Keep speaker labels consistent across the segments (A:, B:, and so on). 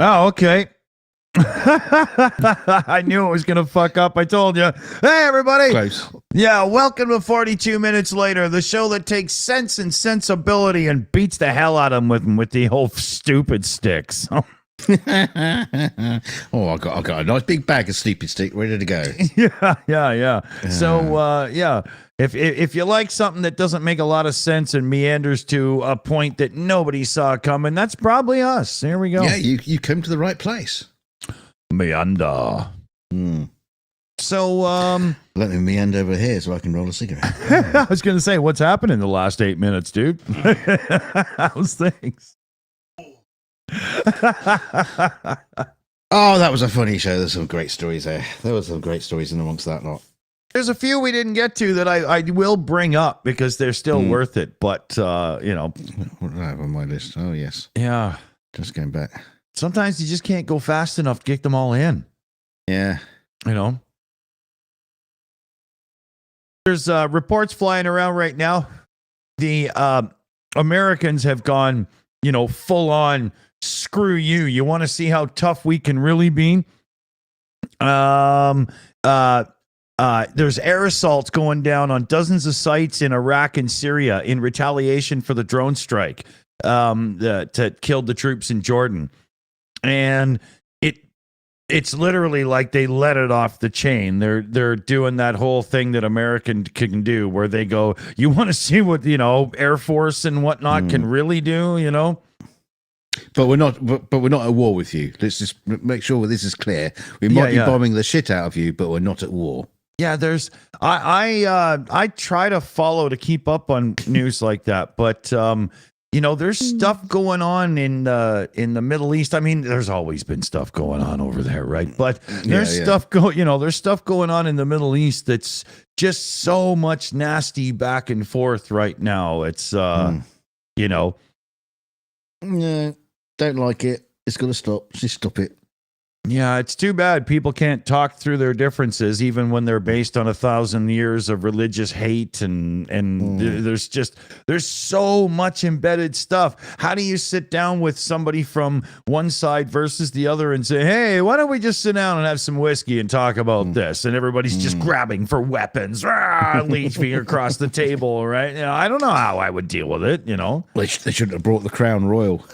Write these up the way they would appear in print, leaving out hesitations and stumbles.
A: Oh, okay. I knew it was going to fuck up. I told you. Hey, everybody.
B: Close.
A: Yeah, welcome to 42 Minutes Later, the show that takes sense and sensibility and beats the hell out of them with the whole stupid sticks.
B: Oh, I got a nice big bag of stupid stick ready to go.
A: Yeah. So, if you like something that doesn't make a lot of sense and meanders to a point that nobody saw coming, that's probably us. There we go.
B: Yeah, you come to the right place.
A: Meander. So,
B: let me meander over here so I can roll a cigarette.
A: I was going to say, what's happened in the last 8 minutes, dude? How's things?
B: Oh, that was a funny show. There's some great stories there. There were some great stories in amongst that lot.
A: There's a few we didn't get to that I will bring up because they're still worth it. But,
B: What do I have on my list? Oh, yes.
A: Yeah.
B: Just going back.
A: Sometimes you just can't go fast enough to get them all in.
B: Yeah.
A: There's reports flying around right now. The Americans have gone, full on screw you. You want to see how tough we can really be? There's air assaults going down on dozens of sites in Iraq and Syria in retaliation for the drone strike that killed the troops in Jordan. And it's literally like they let it off the chain. They're doing that whole thing that American can do, where they go, you want to see what Air Force and whatnot can really do,
B: But we're not. But we're not at war with you. Let's just make sure this is clear. We might be bombing the shit out of you, but we're not at war. Yeah,
A: there's. I try to follow to keep up on news like that, but there's stuff going on in the Middle East. I mean, there's always been stuff going on over there, right? But there's stuff there's stuff going on in the Middle East that's just so much nasty back and forth right now. It's
B: Yeah, don't like it. It's got to stop. Just stop it.
A: Yeah, it's too bad people can't talk through their differences, even when they're based on 1,000 years of religious hate, and there's so much embedded stuff. How do you sit down with somebody from one side versus the other and say, hey, why don't we just sit down and have some whiskey and talk about this? And everybody's just grabbing for weapons, leaping across the table, right? I don't know how I would deal with it,
B: They shouldn't have brought the Crown Royal.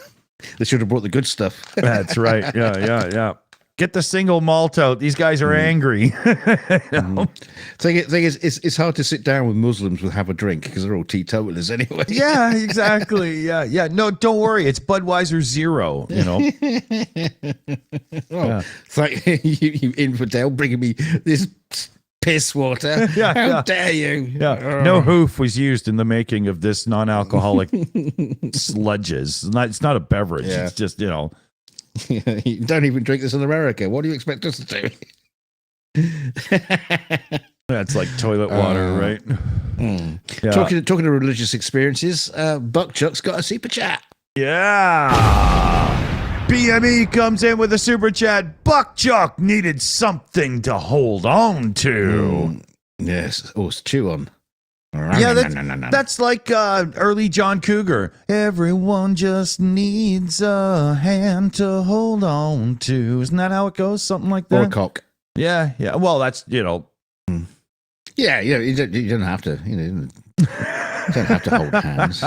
B: They should have brought the good stuff.
A: That's right. Yeah. Get the single malt out. These guys are angry.
B: Thing is, it's hard to sit down with Muslims and have a drink because they're all teetotalers anyway.
A: Yeah, exactly. Yeah. No, don't worry. It's Budweiser Zero.
B: It's like you infidel bringing me this piss water. How dare you?
A: Yeah. No hoof was used in the making of this non-alcoholic sludges. It's not a beverage.
B: Yeah.
A: It's just
B: You don't even drink this in America. What do you expect us to do?
A: That's like toilet water, right?
B: Yeah. Talking to religious experiences, Buck Chuck's got a super chat.
A: Yeah. BME comes in with a super chat. Buck Chuck needed something to hold on to.
B: Yes. Oh, it's chew on.
A: Yeah, that's like early John Cougar. Everyone just needs a hand to hold on to. Isn't that how it goes? Something like that?
B: Or a cock.
A: Yeah. Well, that's,
B: Yeah, you don't have to, you don't have to hold hands.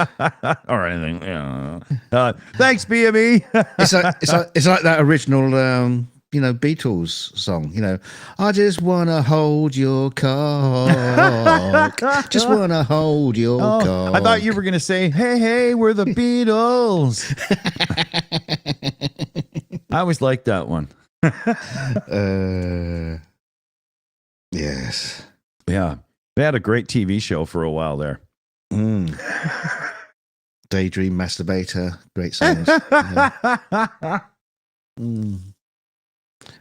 A: Or anything. Yeah. Thanks, BME.
B: it's like that original Beatles song, I just want to hold your cock. Just want to hold your cock.
A: I thought you were going to say, hey, we're the Beatles. I always liked that one.
B: Yes.
A: Yeah. They had a great TV show for a while there.
B: Daydream Masturbator. Great songs.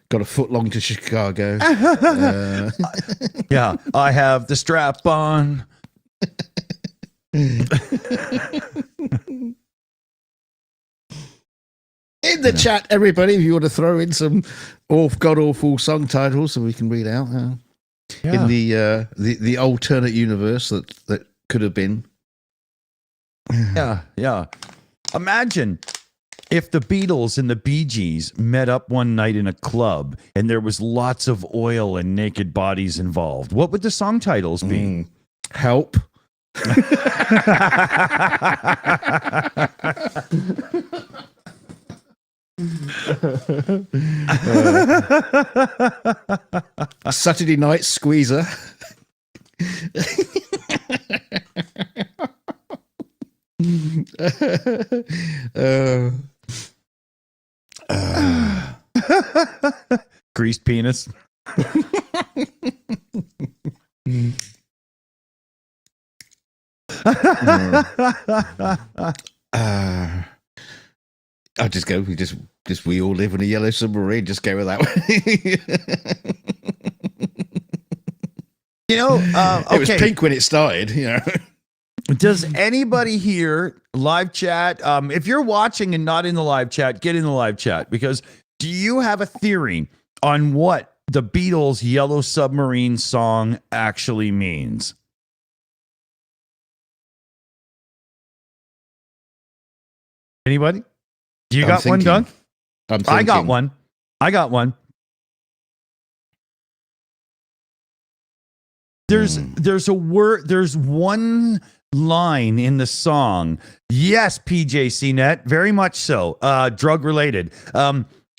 B: Got a foot long to Chicago.
A: Yeah, I have the strap on.
B: In the chat, everybody, if you want to throw in some god-awful song titles so we can read out in the alternate universe that could have been.
A: Yeah. Imagine if the Beatles and the Bee Gees met up one night in a club and there was lots of oil and naked bodies involved, what would the song titles be?
B: Help. Saturday Night Squeezer.
A: Greased penis.
B: I'll just go. We all live in a yellow submarine. Just go with that one.
A: Okay.
B: It was pink when it started.
A: Does anybody here live chat? If you're watching and not in the live chat, get in the live chat, because do you have a theory on what the Beatles' Yellow Submarine song actually means? Anybody? Do you got one, Dunk? I got one. There's one line in the song. Yes, PJC Net, very much so. Drug related.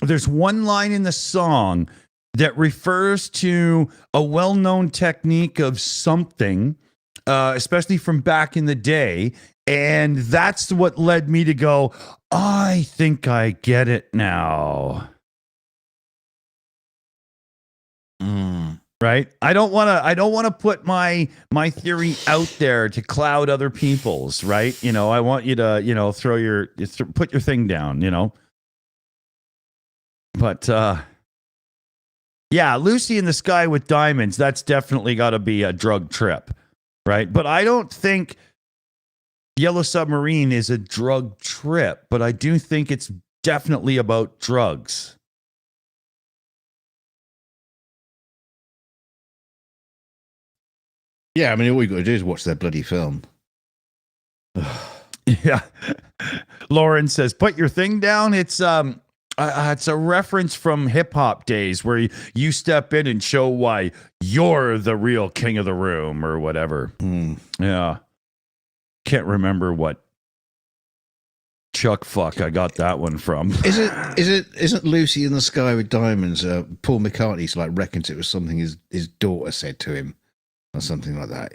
A: There's one line in the song that refers to a well-known technique of something, especially from back in the day. And that's what led me to go, I think I get it now. Right? I don't want to put my theory out there to cloud other people's, right? I want you to, put your thing down, But yeah, Lucy in the Sky with Diamonds, that's definitely got to be a drug trip, right? But I don't think Yellow Submarine is a drug trip, but I do think it's definitely about drugs.
B: Yeah, I mean, all you got to do is watch their bloody film.
A: Yeah. Lauren says, put your thing down. It's a reference from hip hop days where you step in and show why you're the real king of the room or whatever. Yeah. Can't remember what Chuck fuck I got that one from.
B: Isn't Lucy in the Sky with Diamonds? Paul McCartney's reckons it was something his daughter said to him. Or something like that,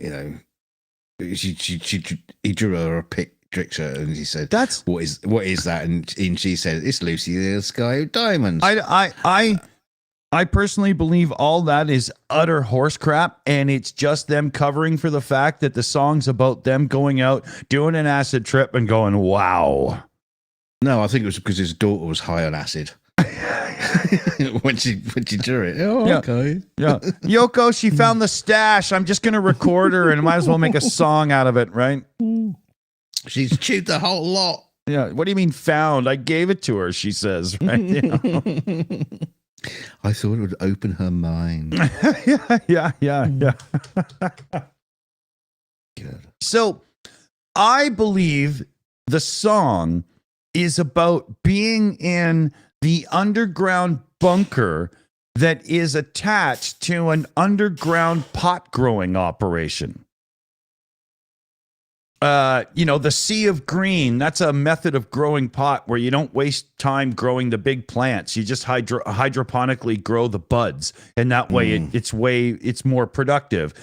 B: he drew her a picture and he said, "That's what is that?" And she said, "It's Lucy in the Sky with Diamonds."
A: I personally believe all that is utter horse crap, and it's just them covering for the fact that the song's about them going out, doing an acid trip, and going, "Wow."
B: No, I think it was because his daughter was high on acid. when she drew it. Oh,
A: yeah.
B: Okay.
A: Yeah. Yoko, she found the stash. I'm just going to record her and might as well make a song out of it, right?
B: She's chewed the whole lot.
A: Yeah. What do you mean found? I gave it to her, she says. Right?
B: I thought it would open her mind.
A: Yeah.
B: Good.
A: So I believe the song is about being in the underground bunker that is attached to an underground pot growing operation. The Sea of Green, that's a method of growing pot where you don't waste time growing the big plants. You just hydroponically grow the buds. And that way it's more productive.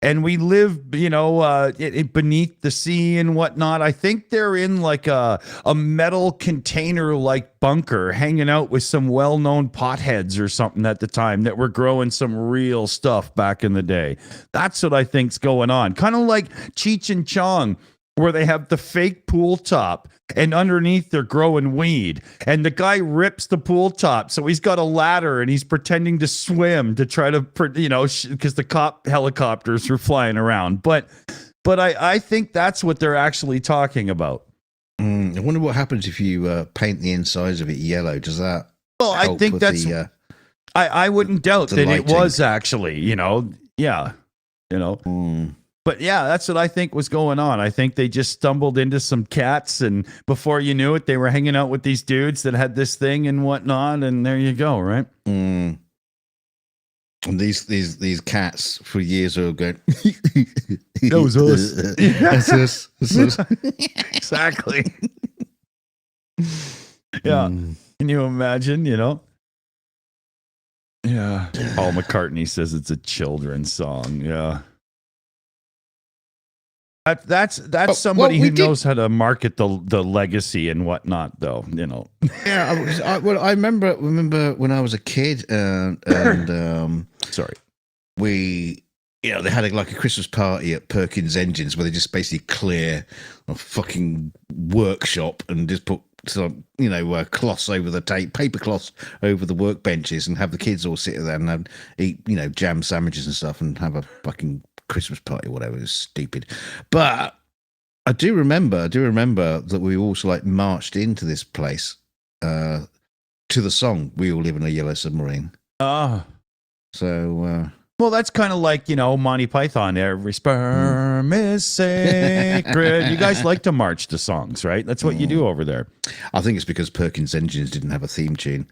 A: And we live, beneath the sea and whatnot. I think they're in like a metal container like bunker, hanging out with some well-known potheads or something at the time that were growing some real stuff back in the day. That's what I think's going on. Kind of like Cheech and Chong, where they have the fake pool top and underneath they're growing weed. And the guy rips the pool top. So he's got a ladder and he's pretending to swim to try to, because the cop helicopters are flying around. But I think that's what they're actually talking about.
B: I wonder what happens if you paint the insides of it yellow. Does that?
A: Well, I think that's, I wouldn't doubt that lighting. It was actually, yeah, But yeah, that's what I think was going on. I think they just stumbled into some cats, and before you knew it, they were hanging out with these dudes that had this thing and whatnot, and there you go, right?
B: And these cats for years are going.
A: That was us.
B: That's us. That's us.
A: Exactly. Yeah. Can you imagine? Yeah. Paul McCartney says it's a children's song. Yeah. That's somebody who knows how to market the legacy and whatnot, though.
B: Yeah, I remember when I was a kid, and
A: sorry,
B: they had a Christmas party at Perkins Engines where they just basically clear a fucking workshop and just put cloths over the paper cloths over the workbenches, and have the kids all sit there and eat jam sandwiches and stuff and have a fucking Christmas party or whatever. It was stupid. But I do remember that we also marched into this place to the song "We All Live in a Yellow Submarine." So
A: well, that's kind of like Monty Python. Every sperm is sacred. You guys like to march to songs, right? That's what you do over there.
B: I think it's because Perkins Engines didn't have a theme tune.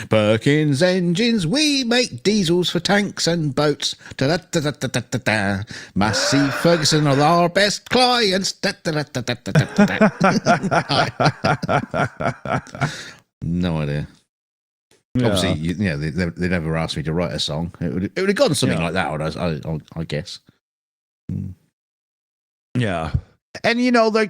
B: Perkins Engines, we make diesels for tanks and boats. Da-da-da-da-da-da-da. Massey Ferguson are our best clients. No idea. Yeah. Obviously, they never asked me to write a song. It would have gone something like that, I guess.
A: Yeah, and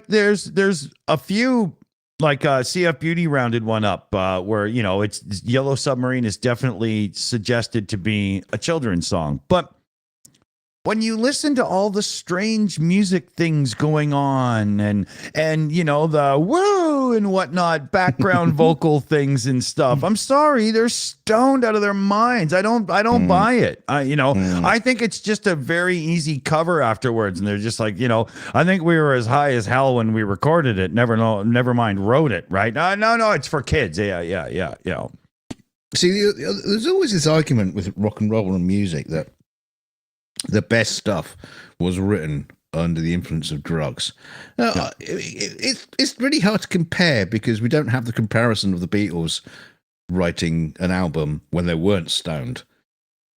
A: there's a few. CF Beauty rounded one up where, it's Yellow Submarine is definitely suggested to be a children's song. But when you listen to all the strange music things going on and the woo and whatnot, background vocal things and stuff, I'm sorry, they're stoned out of their minds. I don't buy it. I think it's just a very easy cover afterwards. And they're just like, I think we were as high as hell when we recorded it. Never mind wrote it, right? No, it's for kids. Yeah.
B: See, there's always this argument with rock and roll and music that the best stuff was written under the influence of drugs. It's really hard to compare because we don't have the comparison of the Beatles writing an album when they weren't stoned.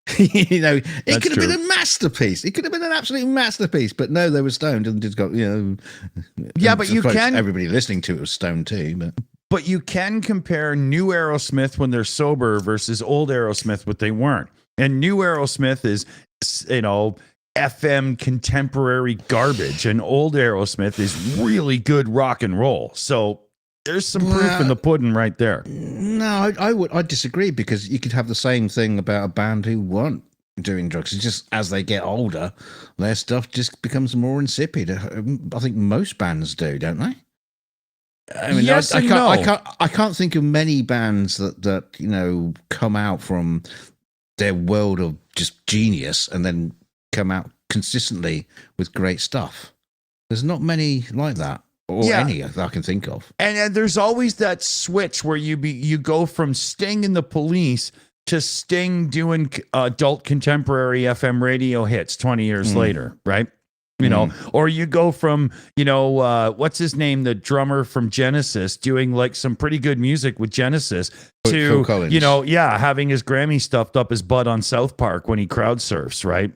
B: It could have been a masterpiece. It could have been an absolute masterpiece, but no, they were stoned and just got,
A: Yeah, but
B: everybody listening to it was stoned too,
A: but you can compare new Aerosmith when they're sober versus old Aerosmith when they weren't. And new Aerosmith is, FM contemporary garbage, and old Aerosmith is really good rock and roll. So there's some proof in the pudding right there.
B: No, I disagree, because you could have the same thing about a band who weren't doing drugs. It's just as they get older, their stuff just becomes more insipid. I think most bands do, don't they? I mean,
A: yes,
B: I can't think of many bands that come out from their world of just genius and then come out consistently with great stuff. There's not many like that, or any that I can think of.
A: And there's always that switch where you go from Sting and the Police to Sting doing adult contemporary FM radio hits 20 years later, right? Or you go from, what's his name, the drummer from Genesis, doing some pretty good music with Genesis, to, having his Grammy stuffed up his butt on South Park when he crowd surfs, right?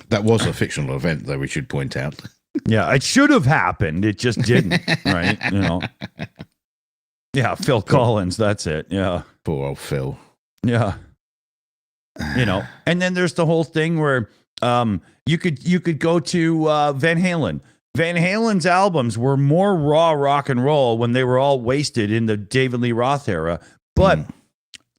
B: That was a fictional event, though, we should point out.
A: Yeah, it should have happened. It just didn't, right? Yeah, Phil Collins, that's it. Yeah.
B: Poor old Phil.
A: Yeah. And then there's the whole thing where you could go to Van Halen. Van Halen's albums were more raw rock and roll when they were all wasted in the David Lee Roth era, but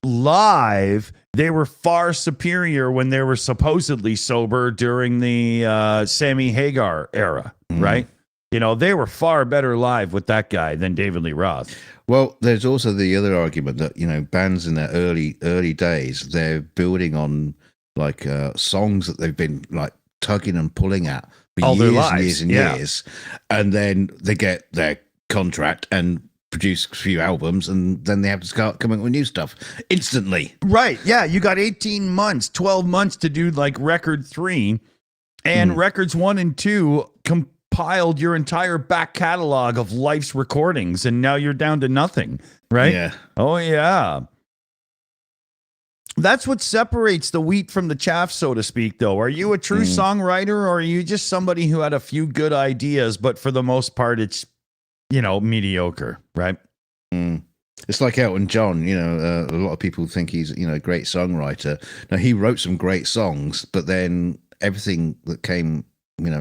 A: live they were far superior when they were supposedly sober during the Sammy Hagar era, right? They were far better live with that guy than David Lee Roth.
B: Well, there's also the other argument that, bands in their early days, they're building on songs that they've been tugging and pulling at for
A: all
B: years
A: their lives.
B: And years and years. And then they get their contract and produce a few albums, and then they have to start coming up with new stuff instantly.
A: Right. Yeah. You got 18 months, 12 months to do like record 3, and records 1 and 2 compiled your entire back catalog of life's recordings, and now you're down to nothing. Right.
B: Yeah.
A: Oh, yeah. That's what separates the wheat from the chaff, so to speak, though. Are you a true songwriter, or are you just somebody who had a few good ideas, but for the most part, it's, mediocre, right?
B: It's like Elton John, a lot of people think he's, a great songwriter. Now, he wrote some great songs, but then everything that came,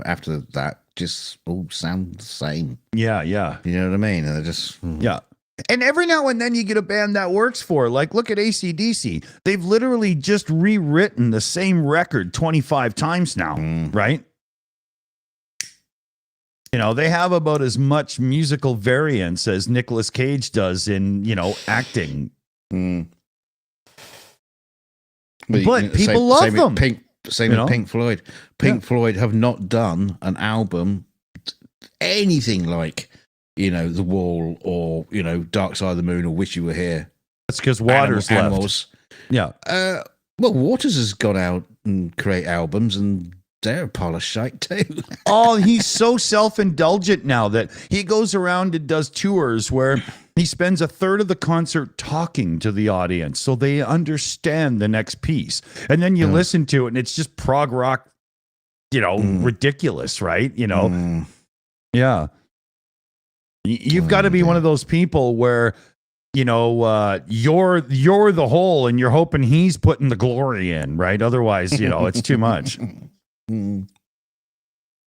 B: after that just all sound the same.
A: Yeah, yeah.
B: You know what I mean? And they're just...
A: Yeah. And every now and then you get a band that works for, like, look at AC/DC. They've literally just rewritten the same record 25 times now, right? They have about as much musical variance as Nicolas Cage does in, acting. But people love them.
B: Same with Pink Floyd. Pink Floyd have not done an album, anything like... The Wall, or Dark Side of the Moon, or Wish You Were Here.
A: That's because Waters left.
B: Animals.
A: Yeah.
B: Well, Waters has gone out and create albums, and they're a pile of shite too.
A: Oh, he's so self-indulgent now that he goes around and does tours where he spends a third of the concert talking to the audience so they understand the next piece, and then you listen to it, and it's just prog rock, ridiculous, right? Yeah. You've got to be one of those people where, you're the whole, and you're hoping he's putting the glory in, right? Otherwise, it's too much.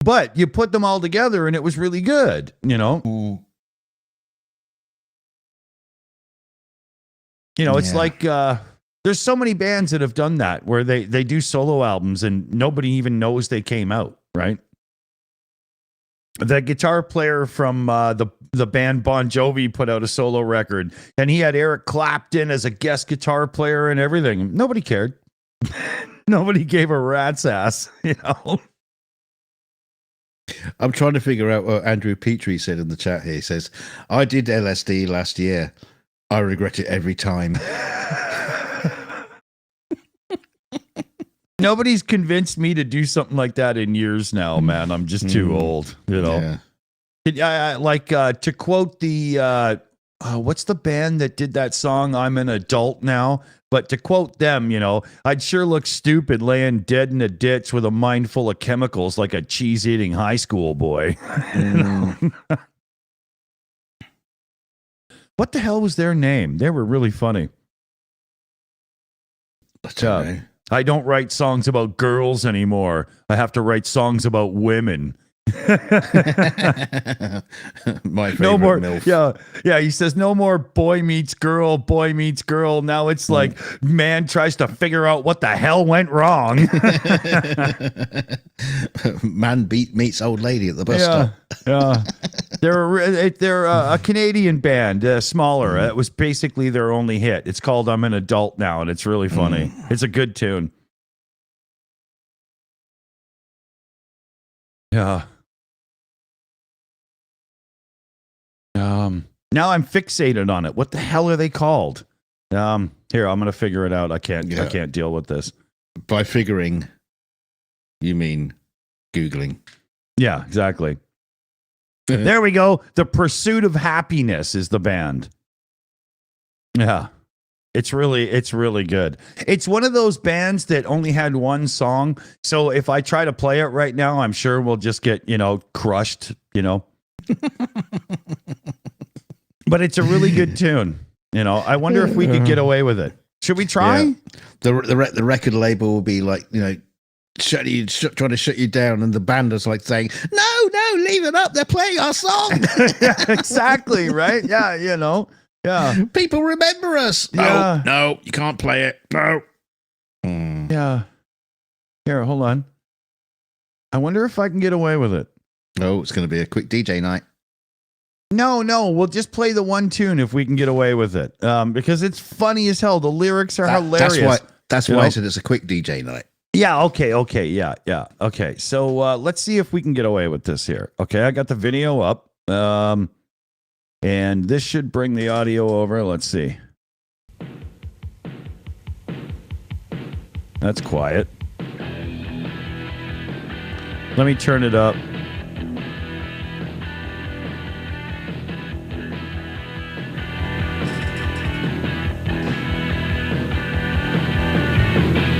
A: But you put them all together, and it was really good, It's like there's so many bands that have done that where they do solo albums and nobody even knows they came out, right? The guitar player from the band Bon Jovi put out a solo record, and he had Eric Clapton as a guest guitar player and everything. Nobody cared. Nobody gave a rat's ass,
B: I'm trying to figure out what Andrew Petrie said in the chat here. He says, I did LSD last year. I regret it every time.
A: Nobody's convinced me to do something like that in years now, man. I'm just too old, Yeah. To quote the what's the band that did that song, I'm an Adult Now? But to quote them, I'd sure look stupid laying dead in a ditch with a mind full of chemicals like a cheese-eating high school boy. What the hell was their name? They were really funny. I don't write songs about girls anymore. I have to write songs about women.
B: My favorite
A: no more
B: MILF.
A: Yeah, he says no more boy meets girl. Now it's like man tries to figure out what the hell went wrong.
B: Man meets old lady at the bus stop.
A: They're a Canadian band, smaller. It was basically their only hit. It's called I'm an Adult Now, and it's really funny. It's a good tune. Yeah. Now I'm fixated on it. What the hell are they called? Here, I'm gonna figure it out. I can't deal with this.
B: By figuring, you mean Googling.
A: Yeah, exactly. There we go. The Pursuit of Happiness is the band. Yeah. It's really good. It's one of those bands that only had one song. So if I try to play it right now, I'm sure we'll just get, crushed, But it's a really good tune. I wonder if we could get away with it. Should we try?
B: Yeah. The record label will be like, trying to shut you down, and the band is like saying, no, leave it up. They're playing our song.
A: Yeah, exactly, right? Yeah, Yeah.
B: People remember us.
A: Yeah.
B: No, you can't play it. No.
A: Yeah. Here, hold on. I wonder if I can get away with it.
B: Oh, it's going to be a quick DJ night.
A: No, we'll just play the one tune if we can get away with it. Because it's funny as hell. The lyrics are hilarious.
B: That's why I said it's a quick DJ night.
A: Yeah, okay, yeah. Okay, so let's see if we can get away with this here. Okay, I got the video up. And this should bring the audio over. Let's see. That's quiet. Let me turn it up.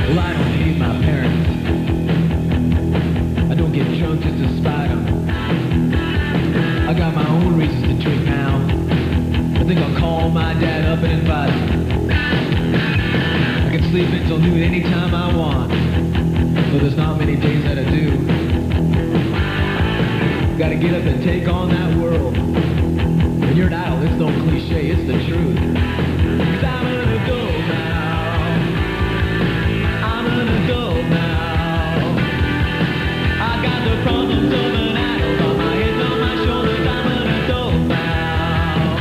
C: Well, I don't hate my parents. I don't get drunk just to spite them. I got my own reasons to drink now. I think I'll call my dad up and invite him. I can sleep until noon anytime I want, though there's not many days that I do. Gotta get up and take on that world. When you're an idol, it's no cliche, it's the truth. 'Cause I'm an adult now. I'm an adult now. I got the problems of an adult on my head, on my shoulders. I'm an adult now.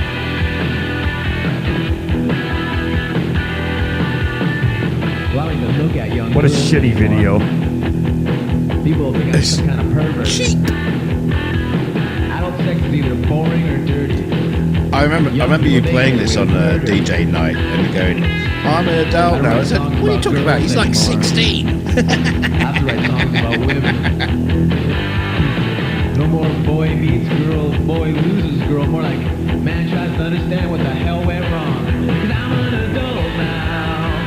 C: Well, I don't even look at young
A: What a
C: girls
A: shitty
C: anymore.
A: video.
C: People think I'm some kind of pervert. Adult sex is either boring or dirty.
B: I remember you playing this on DJ night and going, I'm an adult now. I said, what are you talking about? He's like 16.
C: I have to write songs about women. No more boy meets girl, boy loses girl. More like man tries to understand what the hell went wrong. 'Cause I'm an adult now.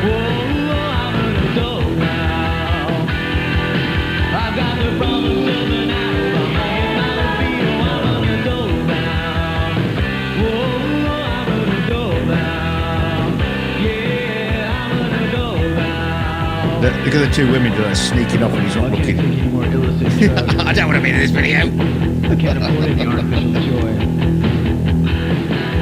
C: Whoa, I'm an adult now. I've got the problems of an adult. I'm not a Beatle. I'm an adult now. Whoa, I'm an adult now. Yeah, I'm an adult now.
B: Look at the two women that are sneaking off and he's
C: I
B: not
C: can't take
B: looking.
C: any more illicit drugs.
B: I don't want to be in this video.
C: I can't afford any artificial joy.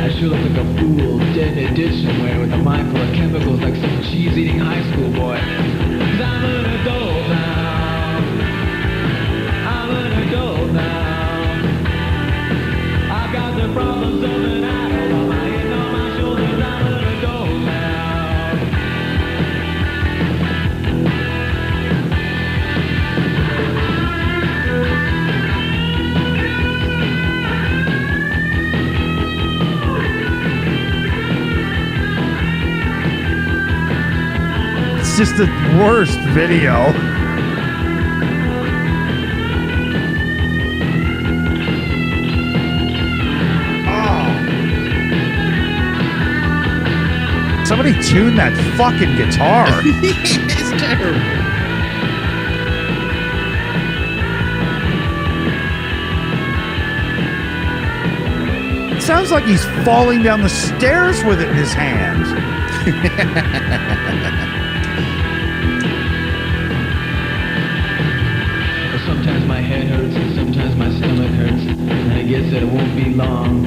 C: I sure look like a fool, dead in a ditch somewhere with a mind full of chemicals like some cheese-eating high school boy. 'Cause I'm an adult now. I'm an adult now. I've got the problems of an adult on my head, on my shoulders. I'm an adult now.
A: It's just the worst video. Somebody tune that fucking guitar.
B: It's terrible.
A: It sounds like he's falling down the stairs with it in his hand.
C: Well, sometimes my head hurts and sometimes my stomach hurts, and I guess that it won't be long.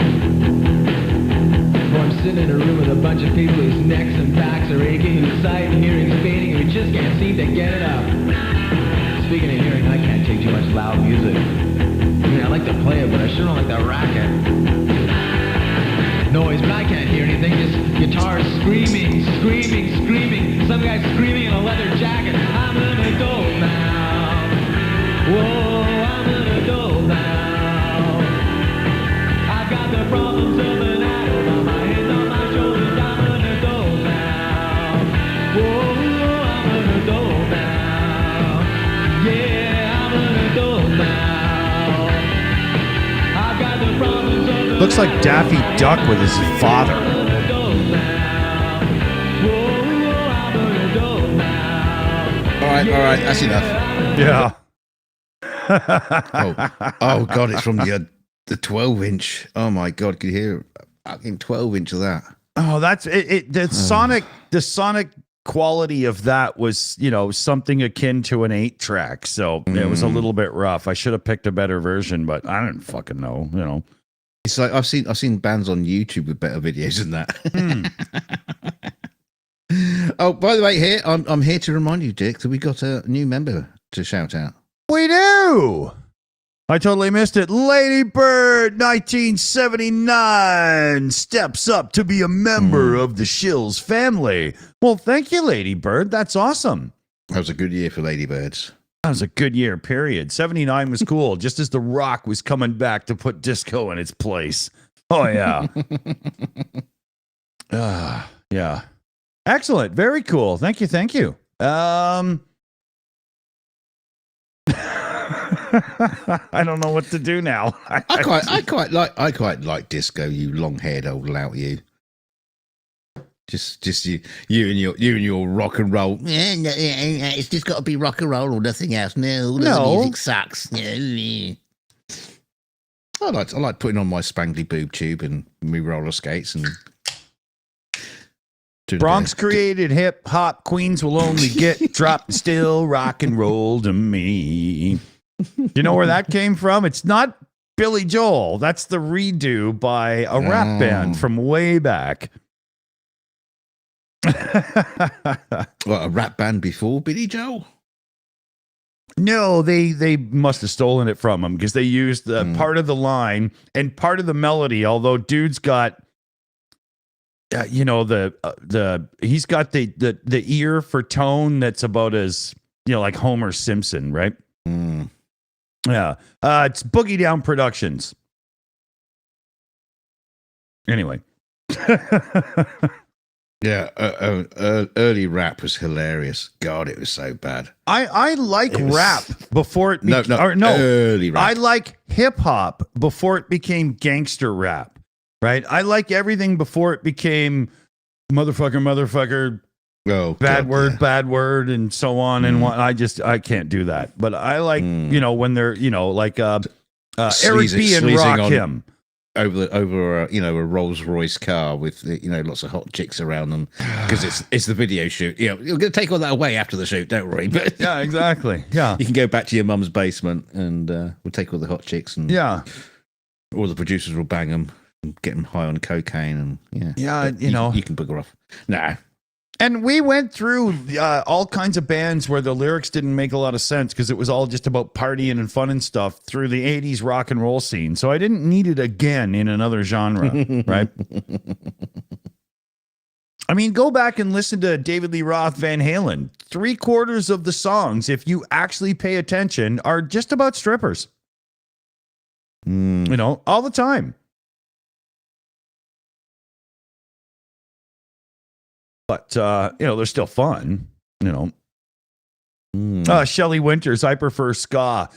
C: Or I'm sitting in a room with a bunch of people whose necks and backs are aching, whose sight and hearing is fading, and who just can't seem to get it up. Speaking of hearing, I can't take too much loud music. I mean, I like to play it, but I sure don't like the racket. Noise, but I can't hear anything, just guitars screaming, screaming, screaming. Some guy screaming in a leather jacket. I'm an adult now. Whoa, I'm an adult now. I've got the problems of an adult on my head, on my shoulders. I'm an adult now. Whoa, I'm an adult now. Yeah, I'm an adult now. I've got the problems of an
A: Looks like Daffy Duck with his father.
B: All right, that's enough.
A: Yeah.
B: Oh God, it's from the 12-inch. Oh my God, could you hear fucking 12-inch of that?
A: Oh, that's it. The sonic quality of that was, something akin to an 8-track. So it was a little bit rough. I should have picked a better version, but I don't fucking know.
B: It's like I've seen bands on YouTube with better videos than that. Oh, by the way, here I'm here to remind you, Dick, that we got a new member to shout out.
A: We do. I totally missed it. Lady Bird 1979 steps up to be a member of the Shills family. Well, thank you, Lady Bird. That's awesome.
B: That was a good year for Ladybirds.
A: That was a good year, period. 79 was cool, just as The Rock was coming back to put disco in its place. Oh yeah. Yeah. Excellent. Very cool. Thank you. Thank you. I don't know what to do now.
B: I quite like disco. You long-haired old lout, you. Just you and your rock and roll. Yeah, no, it's just got to be rock and roll or nothing else. No, the music sucks. I like putting on my spangly boob tube and me roller skates and.
A: Bronx created hip hop. Queens will only get dropped still rock and roll to me. Do you know where that came from? It's not Billy Joel. That's the redo by a rap band from way back.
B: What, a rap band before Billy Joel?
A: No, they must have stolen it from him because they used part of the line and part of the melody. Although dude's got, he's got the ear for tone that's about as like Homer Simpson, right? Yeah, it's Boogie Down Productions. Anyway.
B: Yeah, early rap was hilarious. God, it was so bad.
A: I like rap before it became...
B: early rap.
A: I like hip-hop before it became gangster rap, right? I like everything before it became motherfucker, bad word, and so on and what. I can't do that. But I like, when they're, like Eric B. and Rakim.
B: Over a Rolls Royce car with lots of hot chicks around them because it's the video shoot. You're going to take all that away after the shoot, don't worry. But
A: yeah, exactly. Yeah,
B: you can go back to your mum's basement and we'll take all the hot chicks and all the producers will bang them and get them high on cocaine and you can bugger off. Nah.
A: And we went through all kinds of bands where the lyrics didn't make a lot of sense because it was all just about partying and fun and stuff through the 80s rock and roll scene. So I didn't need it again in another genre, right? I mean, go back and listen to David Lee Roth, Van Halen. 3/4 of the songs, if you actually pay attention, are just about strippers. All the time. But, they're still fun, Shelley Winters, I prefer ska.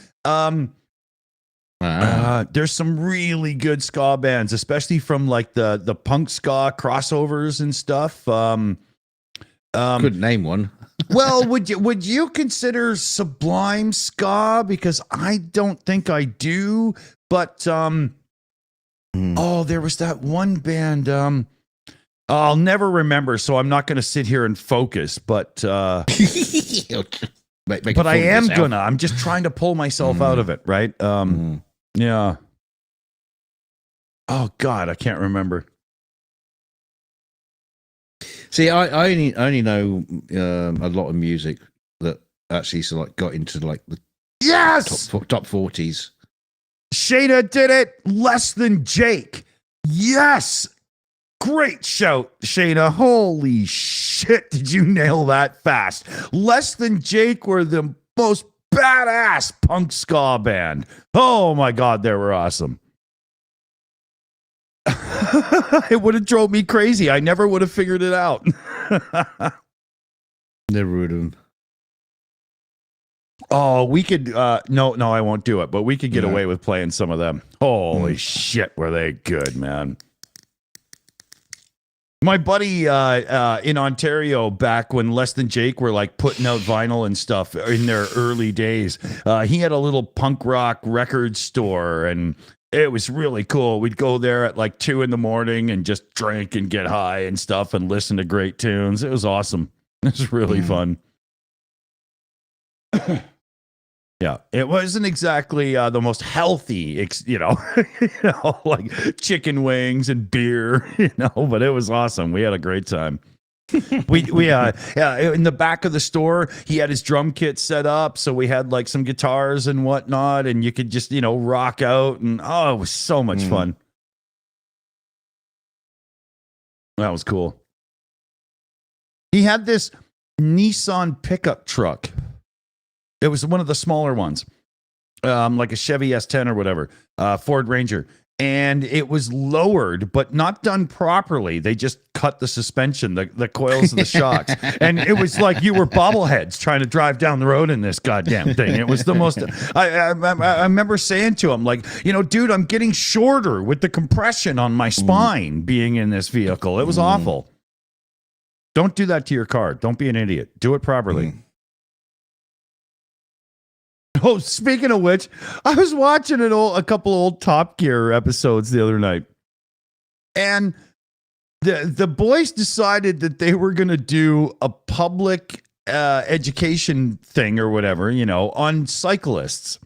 A: There's some really good ska bands, especially from like the punk ska crossovers and stuff.
B: Couldn't name one.
A: Well, would you consider Sublime ska? Because I don't think I do. But, there was that one band, I'll never remember, so I'm not going to sit here and focus, but I am gonna. I'm just trying to pull myself out of it, right? Yeah. Oh God, I can't remember.
B: See, I only know a lot of music that actually got into the top 40s.
A: Shayna did it. Less Than Jake. Yes. Great shout, Shayna. Holy shit, did you nail that fast? Less Than Jake were the most badass punk ska band. Oh my God, they were awesome. It would have drove me crazy. I never would have figured it out.
B: Never would have.
A: Oh, we could, no, I won't do it, but we could get away with playing some of them. Holy shit, were they good, man. My buddy in Ontario, back when Less Than Jake were like putting out vinyl and stuff in their early days, he had a little punk rock record store, and it was really cool. We'd go there at like 2 a.m. and just drink and get high and stuff and listen to great tunes. It was awesome. It was really fun. Yeah, it wasn't exactly the most healthy, like chicken wings and beer, but it was awesome. We had a great time. we in the back of the store, he had his drum kit set up, so we had like some guitars and whatnot, and you could just rock out, and it was so much fun. That was cool. He had this Nissan pickup truck. It was one of the smaller ones, like a Chevy S10 or whatever, Ford Ranger. and it was lowered, but not done properly. They just cut the suspension, the coils of the shocks. And it was like you were bobbleheads trying to drive down the road in this goddamn thing. It was the most, I remember saying to him, like, dude, I'm getting shorter with the compression on my spine being in this vehicle. It was awful. Don't do that to your car. Don't be an idiot. Do it properly. Oh, speaking of which, I was watching a couple old Top Gear episodes the other night, and the boys decided that they were going to do a public education thing or whatever, on cyclists.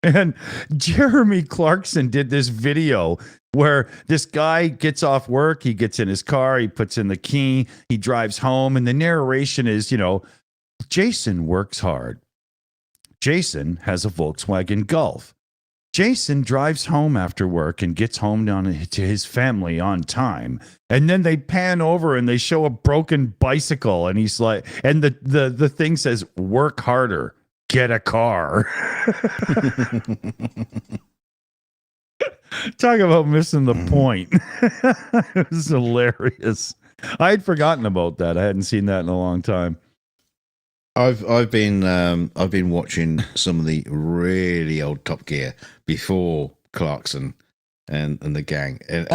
A: And Jeremy Clarkson did this video where this guy gets off work, he gets in his car, he puts in the key, he drives home, and the narration is, Jason works hard. Jason has a Volkswagen Golf. Jason drives home after work and gets home to his family on time. And then they pan over and they show a broken bicycle, and he's like, and the thing says, work harder, get a car. Talk about missing the point. It was hilarious. I had forgotten about that. I hadn't seen that in a long time.
B: I've been watching some of the really old Top Gear before Clarkson and the gang. And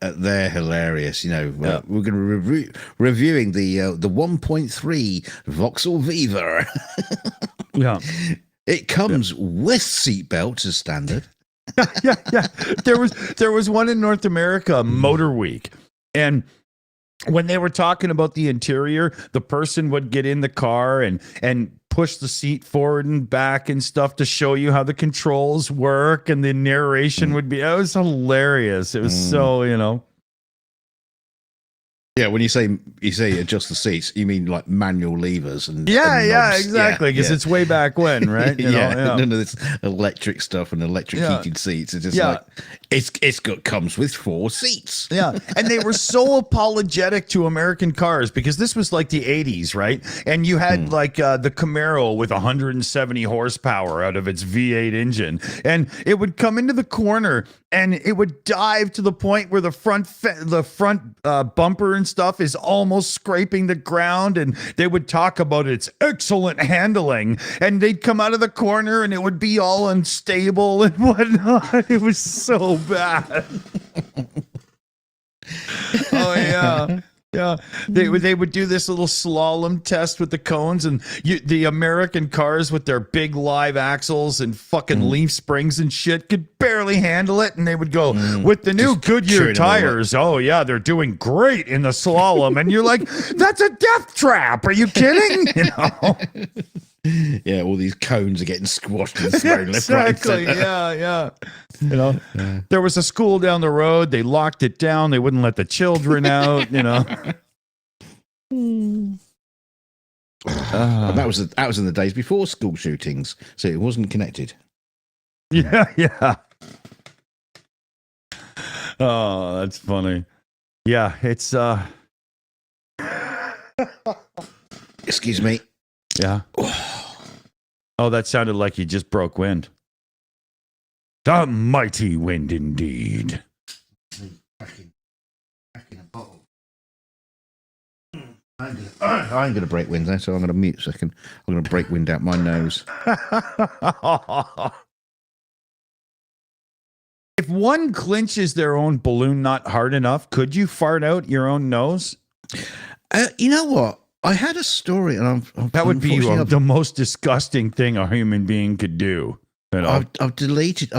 B: they're hilarious. We're going to reviewing the 1.3 Vauxhall Viva.
A: Yeah,
B: it comes with seatbelts as standard.
A: yeah. There was one in North America, Motor Week, and when they were talking about the interior, the person would get in the car and push the seat forward and back and stuff to show you how the controls work, and the narration would be, it was hilarious. It was so,
B: Yeah, when you say adjust the seats, you mean like manual levers and
A: yeah, exactly, because it's way back when, right?
B: None of this electric stuff and electric heated seats. It's just like comes with 4 seats.
A: Yeah, and they were so apologetic to American cars because this was like the 80s, right? And you had like the Camaro with 170 horsepower out of its V8 engine, and it would come into the corner and it would dive to the point where the front bumper and stuff is almost scraping the ground, and they would talk about its excellent handling, and they'd come out of the corner and it would be all unstable and whatnot. It was so bad. Oh yeah. Yeah, they would do this little slalom test with the cones, and the American cars with their big live axles and fucking leaf springs and shit could barely handle it, and they would go with the new Goodyear tires. Oh yeah, they're doing great in the slalom, and you're like, that's a death trap. Are you kidding?
B: Yeah, all these cones are getting squashed and thrown left, right, and
A: exactly.
B: center.
A: Yeah. There was a school down the road. They locked it down. They wouldn't let the children out. That
B: was in the days before school shootings, so it wasn't connected.
A: Yeah. Oh, that's funny. Yeah, it's
B: Excuse me.
A: Yeah. Oh, that sounded like you just broke wind. The mighty wind indeed.
B: Back in a bottle. I ain't gonna break wind, so I'm gonna mute a second. I'm gonna break wind out my nose.
A: If one clinches their own balloon knot hard enough, could you fart out your own nose?
B: You know what? I had a story, and
A: that would be the most disgusting thing a human being could do.
B: I've deleted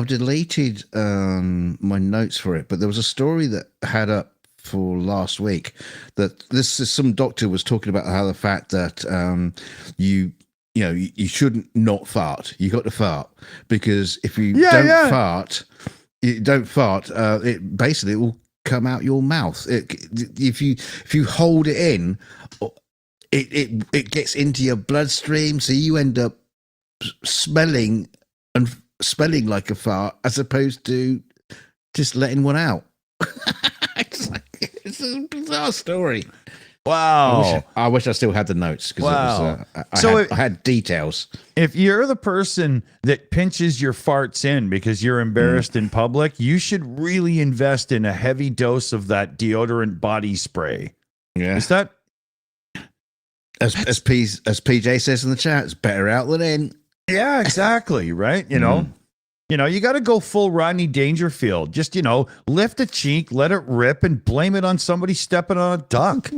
B: my notes for it, but there was a story that I had up for last week that some doctor was talking about how the fact that you shouldn't not fart. You got to fart, because if you fart, it basically will come out your mouth. If you hold it in, it gets into your bloodstream, so you end up smelling like a fart as opposed to just letting one out. It's a bizarre story.
A: Wow.
B: I wish I still had the notes because
A: Wow.
B: I had details.
A: If you're the person that pinches your farts in because you're embarrassed in public, you should really invest in a heavy dose of that deodorant body spray.
B: Yeah.
A: Is that
B: As PJ says in the chat, it's better out than in.
A: Yeah, exactly. Right. You know, you got to go full Rodney Dangerfield. Just, lift a cheek, let it rip, and blame it on somebody stepping on a duck.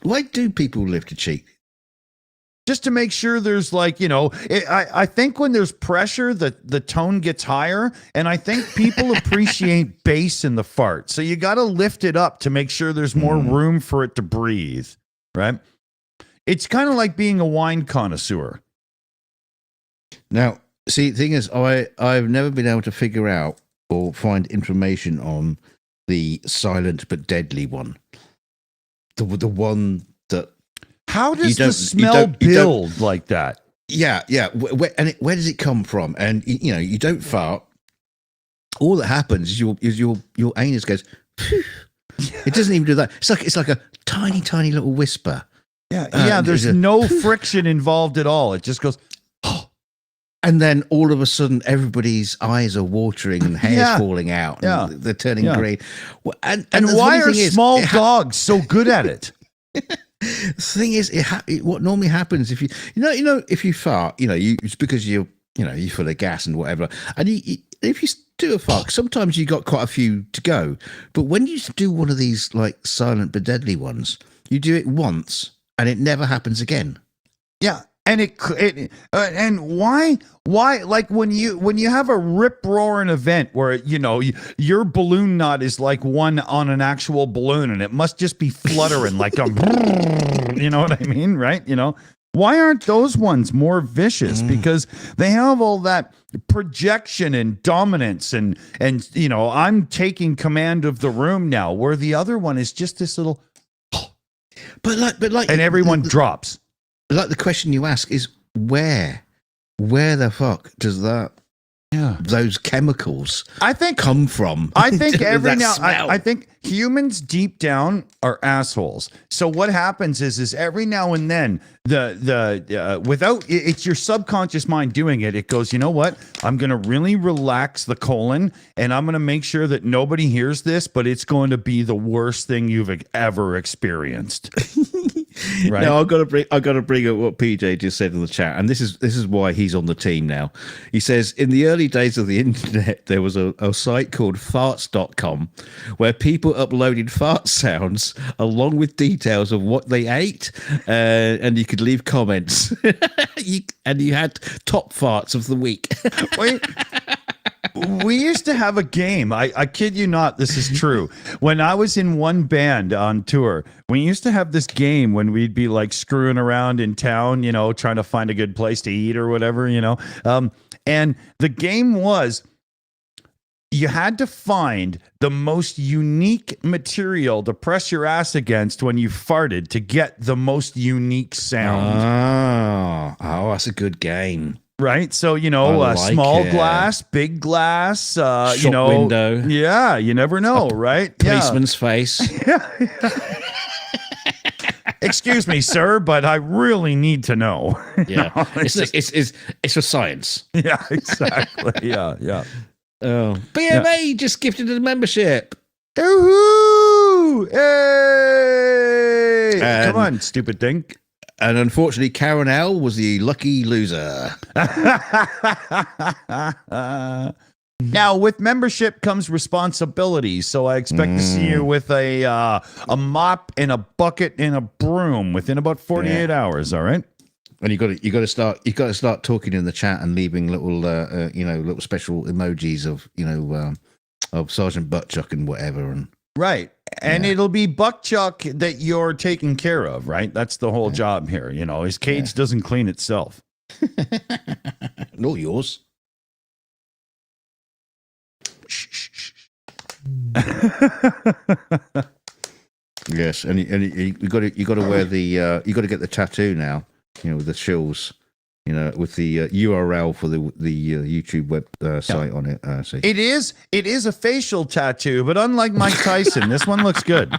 B: Why do people lift a cheek?
A: Just to make sure there's I think when there's pressure, the tone gets higher, and I think people appreciate bass in the fart. So you got to lift it up to make sure there's more room for it to breathe. Right. It's kind of like being a wine connoisseur.
B: Now, see, the thing is, I've never been able to figure out or find information on the silent but deadly one. The one that...
A: How does the smell build like that?
B: Yeah. Where does it come from? And, you don't fart. All that happens is your anus goes... It doesn't even do that. It's like a tiny, tiny little whisper.
A: Yeah, there's no friction involved at all. It just goes...
B: And then all of a sudden, everybody's eyes are watering and hair's falling out. And they're turning green. And
A: why are small dogs so good at it?
B: The thing is, what normally happens if if you fart, it's because you're full of gas and whatever. And if you do a fart, sometimes you got quite a few to go. But when you do one of these like silent but deadly ones, you do it once and it never happens again. Yeah.
A: And and why like when you have a rip roaring event where your balloon knot is like one on an actual balloon and it must just be fluttering like a you know what I mean, right? Why aren't those ones more vicious? Because they have all that projection and dominance and I'm taking command of the room now, where the other one is just this little
B: but like
A: and everyone drops.
B: Like the question you ask is where the fuck does those chemicals come from?
A: I think I think humans deep down are assholes. So what happens is every now and then it's your subconscious mind doing it. It goes, you know what? I'm going to really relax the colon and I'm going to make sure that nobody hears this, but it's going to be the worst thing you've ever experienced. Right.
B: Now I've got to bring up what PJ just said in the chat, and this is why he's on the team now. He says in the early days of the internet there was a site called farts.com where people uploaded fart sounds along with details of what they ate, and you could leave comments. and you had top farts of the week.
A: Wait. We used to have a game. I kid you not, this is true. When I was in one band on tour, we used to have this game when we'd be like screwing around in town, trying to find a good place to eat or whatever, and the game was you had to find the most unique material to press your ass against when you farted to get the most unique sound.
B: Oh, that's a good game.
A: Right. So,
B: like
A: small glass, big glass,
B: shop window.
A: Yeah. You never know. Right.
B: Policeman's face.
A: Excuse me, sir, but I really need to know.
B: Yeah. It's for science.
A: Yeah, exactly. Yeah.
B: Oh, BMA just gifted a membership.
A: Woohoo! Hey! Come on, stupid thing.
B: And unfortunately, Karen L was the lucky loser.
A: Now, with membership comes responsibility. So I expect to see you with a mop and a bucket and a broom within about 48 hours. All right.
B: And you got to start talking in the chat and leaving little little special emojis of Sergeant Buttchuck and whatever. And
A: right. And it'll be Buckchuck that you're taking care of, right? That's the whole job here. His cage doesn't clean itself.
B: Not yours. Yes, and you got to wear the you got to get the tattoo now. With the Shills. With the URL for the YouTube web site on it. So.
A: It is a facial tattoo, but unlike Mike Tyson, this one looks good.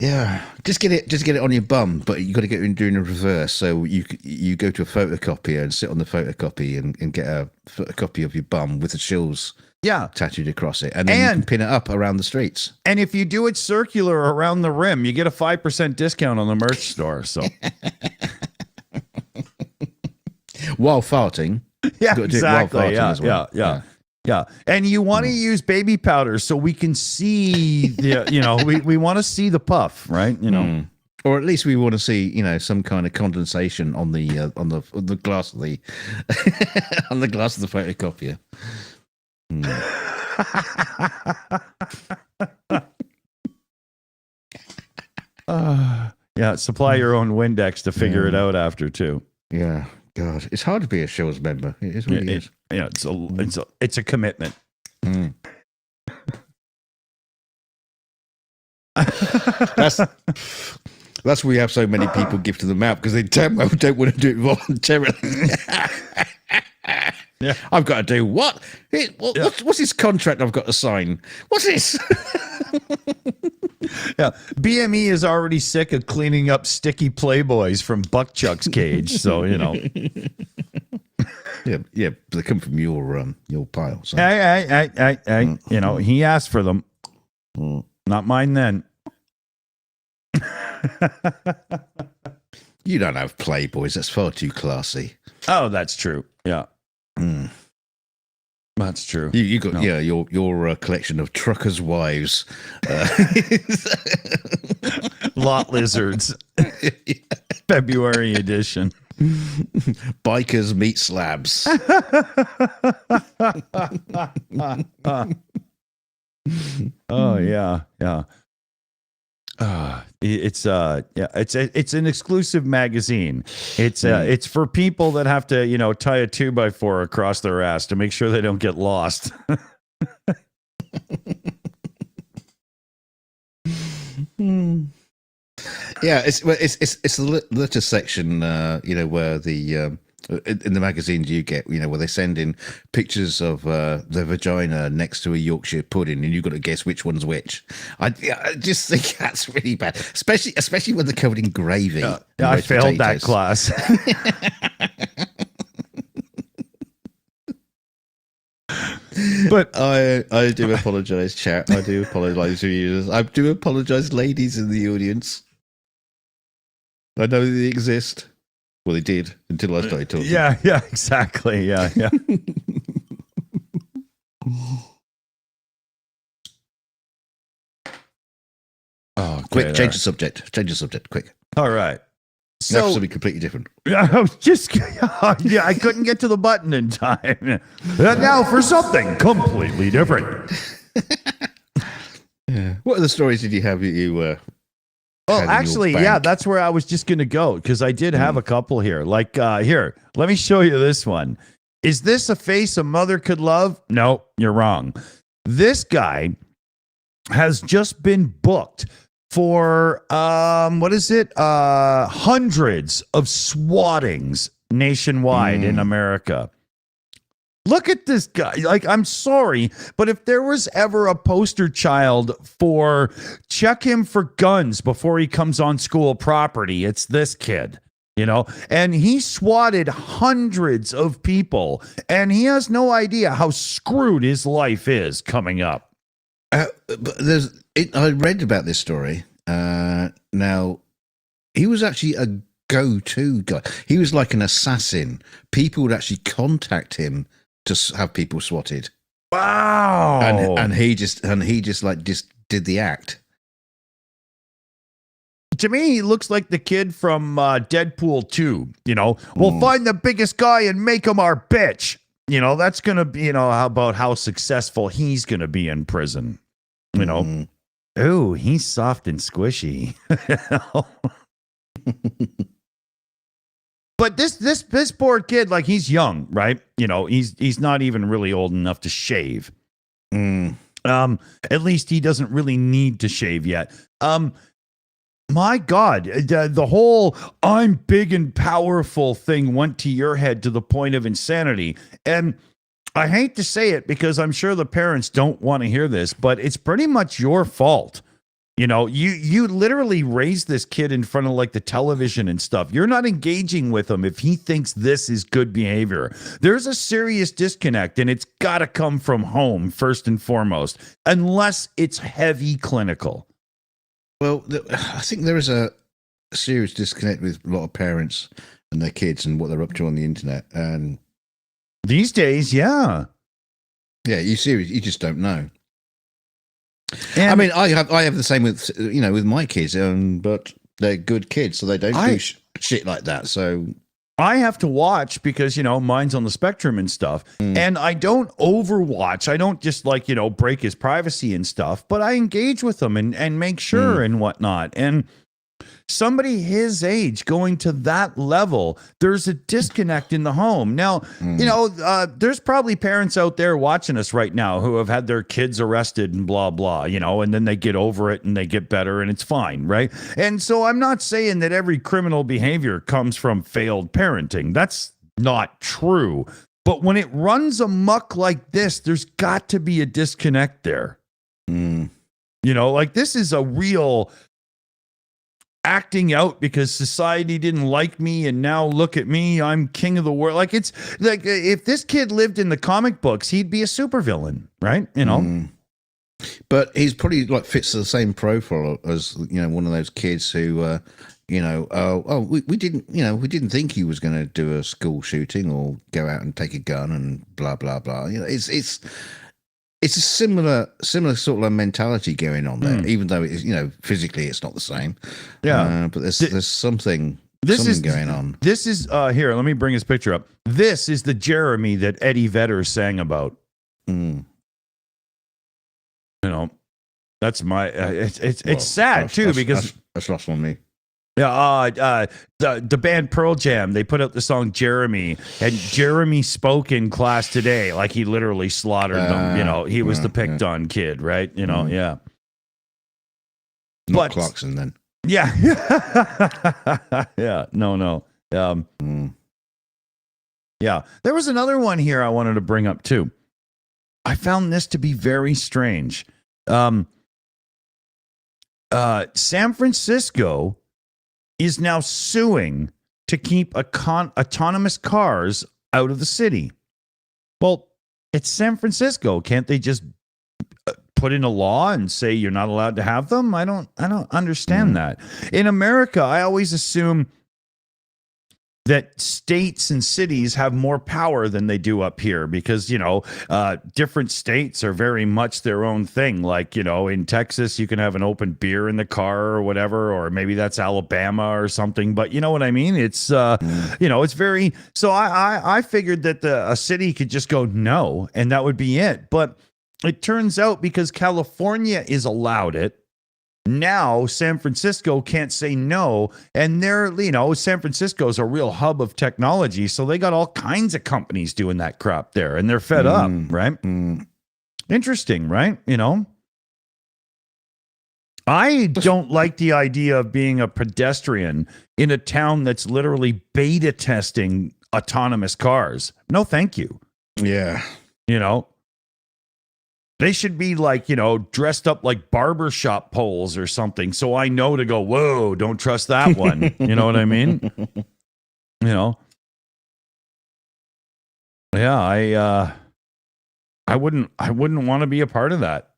B: Yeah, just get it on your bum, but you got to get it doing a reverse. So you go to a photocopier and sit on the photocopy and get a photocopy of your bum with the Shills tattooed across it, and then you can pin it up around the streets.
A: And if you do it circular around the rim, you get a 5% discount on the merch store. So
B: while farting,
A: yeah,
B: do it
A: exactly.
B: while farting
A: Yeah,
B: as well.
A: yeah. And you want to use baby powder so we can see the, we want to see the puff, right?
B: Or at least we want to see, some kind of condensation on the glass of the on the glass of the photocopier.
A: Yeah, supply your own Windex to figure it out after too.
B: Yeah, God, it's hard to be a Shills member. It is really is.
A: Yeah, it's a commitment.
B: That's why we have so many people give to them out, because they damn well don't want to do it voluntarily.
A: Yeah,
B: I've got to do what? What's this contract I've got to sign? What's this?
A: Yeah, BME is already sick of cleaning up sticky Playboys from Buckchuck's cage, so
B: Yeah, they come from your pile. So.
A: Hey, he asked for them, not mine. Then
B: you don't have Playboys. That's far too classy.
A: Oh, that's true. Yeah, that's true.
B: You got your collection of truckers' wives,
A: lot lizards, February edition.
B: Bikers meet slabs.
A: Oh yeah. It's an exclusive magazine. It's for people that have to tie a 2x4 across their ass to make sure they don't get lost.
B: Yeah, it's the litter section, where the in the magazines you get, where they send in pictures of their vagina next to a Yorkshire pudding, and you've got to guess which one's which. I just think that's really bad, especially when they're covered in gravy.
A: Yeah, I failed that class. But
B: I do apologize, chat. I do apologize to users. I do apologize, ladies in the audience. I know they exist. Well, they did until I started talking.
A: Yeah, exactly. Yeah. Oh,
B: quick! Change the subject. Quick.
A: All right.
B: So something completely different.
A: I was just, I couldn't get to the button in time. And now for something completely different.
B: Yeah. What other stories did you have?
A: Well, actually, that's where I was just going to go, because I did have a couple here. Like, here, let me show you this one. Is this a face a mother could love? No, you're wrong. This guy has just been booked for, hundreds of swattings nationwide in America. Look at this guy. Like, I'm sorry, but if there was ever a poster child for check him for guns before he comes on school property, it's this kid, and he swatted hundreds of people, and he has no idea how screwed his life is coming up.
B: But I read about this story. Now, he was actually a go-to guy. He was like an assassin. People would actually contact him to have people swatted.
A: Wow!
B: And he just did the act.
A: To me, he looks like the kid from Deadpool 2. We'll find the biggest guy and make him our bitch. That's gonna be, how about how successful he's gonna be in prison. Oh, he's soft and squishy. But this poor kid, like, he's young, right? He's not even really old enough to shave. At least he doesn't really need to shave yet. My God, the whole "I'm big and powerful" thing went to your head to the point of insanity. And I hate to say it because I'm sure the parents don't want to hear this, but it's pretty much your fault. You know, you literally raised this kid in front of like the television and stuff. You're not engaging with him if he thinks this is good behavior. There's a serious disconnect, and it's got to come from home first and foremost, unless it's heavy clinical.
B: Well, I think there is a serious disconnect with a lot of parents and their kids and what they're up to on the internet. And
A: these days, yeah,
B: you just don't know.
A: And
B: I mean, I have the same with with my kids, but they're good kids, so they don't do shit like that. So
A: I have to watch because, mine's on the spectrum and stuff. And I don't overwatch. I don't just break his privacy and stuff, but I engage with him and make sure and whatnot. And somebody his age going to that level, there's a disconnect in the home. Now, there's probably parents out there watching us right now who have had their kids arrested and blah, blah, and then they get over it and they get better and it's fine, right? And so I'm not saying that every criminal behavior comes from failed parenting. That's not true. But when it runs amok like this, there's got to be a disconnect there. This is a real acting out because society didn't like me and now look at me, I'm king of the world. Like, it's like if this kid lived in the comic books, he'd be a supervillain, right?
B: But he's probably fits the same profile as one of those kids who we didn't think he was going to do a school shooting or go out and take a gun and blah blah blah. It's a similar sort of mentality going on there, even though physically it's not the same. Yeah, but there's something going on.
A: This is here. Let me bring his picture up. This is the Jeremy that Eddie Vedder sang about. That's my. It's sad too because
B: that's lost on me.
A: Yeah, the band Pearl Jam, they put out the song Jeremy, and Jeremy spoke in class today like he literally slaughtered them. He was the picked on kid, right? Yeah.
B: Not Clarkson then.
A: Yeah. Yeah, no. Yeah, there was another one here I wanted to bring up too. I found this to be very strange. San Francisco is now suing to keep autonomous cars out of the city. Well, it's San Francisco. Can't they just put in a law and say you're not allowed to have them? I don't understand that. In America, I always assume that states and cities have more power than they do up here because, different states are very much their own thing. Like, in Texas, you can have an open beer in the car or whatever, or maybe that's Alabama or something. But you know what I mean? It's, it's very, so I figured that a city could just go no, and that would be it. But it turns out because California is allowed it, now San Francisco can't say no, and San Francisco is a real hub of technology, so they got all kinds of companies doing that crap there, and they're fed up, right? Interesting, right? I don't like the idea of being a pedestrian in a town that's literally beta testing autonomous cars. No, thank you.
B: Yeah.
A: They should be dressed up like barbershop poles or something. So I know to go, whoa, don't trust that one. You know what I mean? Yeah, I wouldn't want to be a part of that.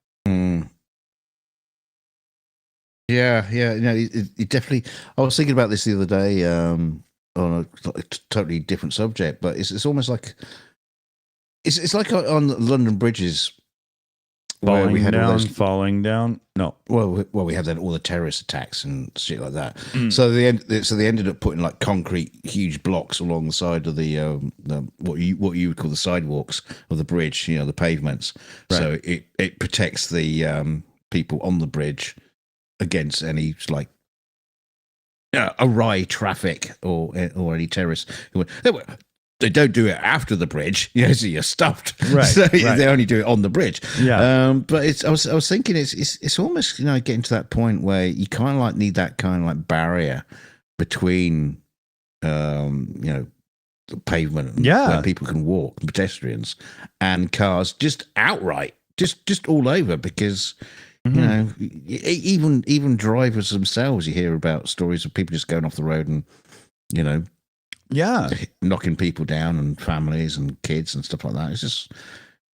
B: Yeah. It definitely, I was thinking about this the other day on a totally different subject, but it's almost like, it's like on London bridges.
A: Falling down. No.
B: Well, we had all the terrorist attacks and shit like that. So they ended up putting concrete huge blocks along the side of the what you would call the sidewalks of the bridge, the pavements. Right. So it protects the people on the bridge against any awry traffic or any terrorists. They don't do it after the bridge, so you're stuffed.
A: Right,
B: so
A: right.
B: They only do it on the bridge.
A: Yeah.
B: But I was thinking it's almost getting to that point where you kind of need that kind of barrier between the pavement,
A: Yeah.
B: where people can walk, pedestrians and cars, just outright, just all over, because you know, even drivers themselves, you hear about stories of people just going off the road and, you know, knocking people down, and families and kids and stuff like that. It's just,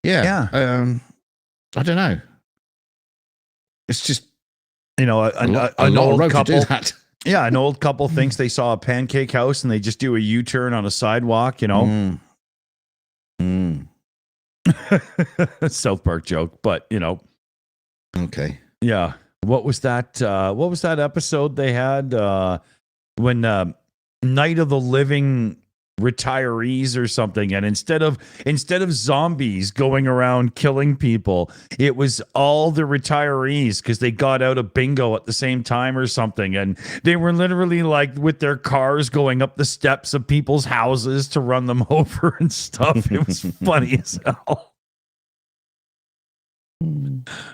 B: I don't know. It's just,
A: you know, an old couple. Yeah, an old couple thinks they saw a pancake house and they just do a U-turn on a sidewalk, you know. South Park joke, but you know.
B: Okay.
A: Yeah. What was that episode they had when Night of the Living Retirees or something, and instead of zombies going around killing people, it was all the retirees because they got out of bingo at the same time or something, and they were literally like with their cars going up the steps of people's houses to run them over and stuff. It was funny as hell.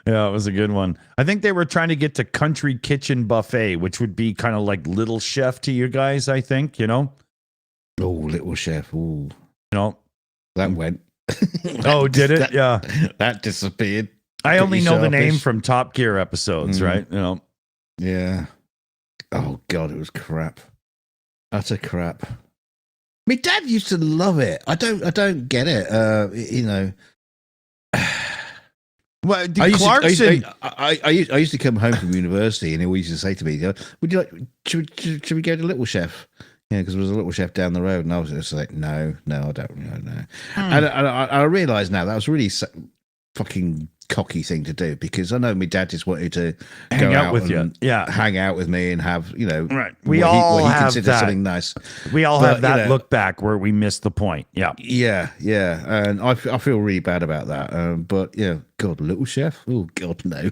A: Yeah, it was a good one. I think they were trying to get to Country Kitchen Buffet, which would be kind of like Little Chef to you guys, I think, you know?
B: Oh, Little Chef. Oh,
A: you know,
B: that went.
A: Oh, did it? Yeah.
B: That disappeared.
A: I only know the name from Top Gear episodes, right? You know?
B: Yeah. Oh, God, it was crap. Utter crap. My dad used to love it. I don't get it. You know.
A: Well,
B: I used to come home from university, and he always used to say to me, "Would you like? Should we go to Little Chef?" Yeah, because there was a Little Chef down the road, and I was just like, "No, I don't know." And I realise now that was really fucking cocky thing to do, because I know my dad just wanted to
A: hang out with you,
B: hang out with me and have, you know,
A: right. We all have that.
B: Something nice.
A: We all have that, you know, look back where we missed the point. Yeah,
B: and I feel really bad about that. But yeah, God, Little Chef. Oh God, no.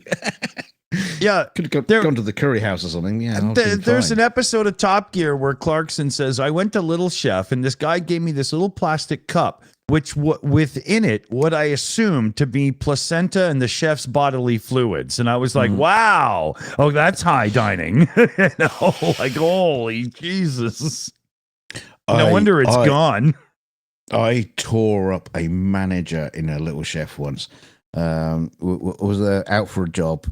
A: Yeah,
B: could have gone to the curry house or something. Yeah,
A: there's an episode of Top Gear where Clarkson says, "I went to Little Chef, and this guy gave me this little plastic cup, which within it, what I assumed to be placenta and the chef's bodily fluids." And I was like, "Wow, oh, that's high dining." You know, like, holy Jesus! No wonder it's gone.
B: I tore up a manager in a Little Chef once. Was out for a job.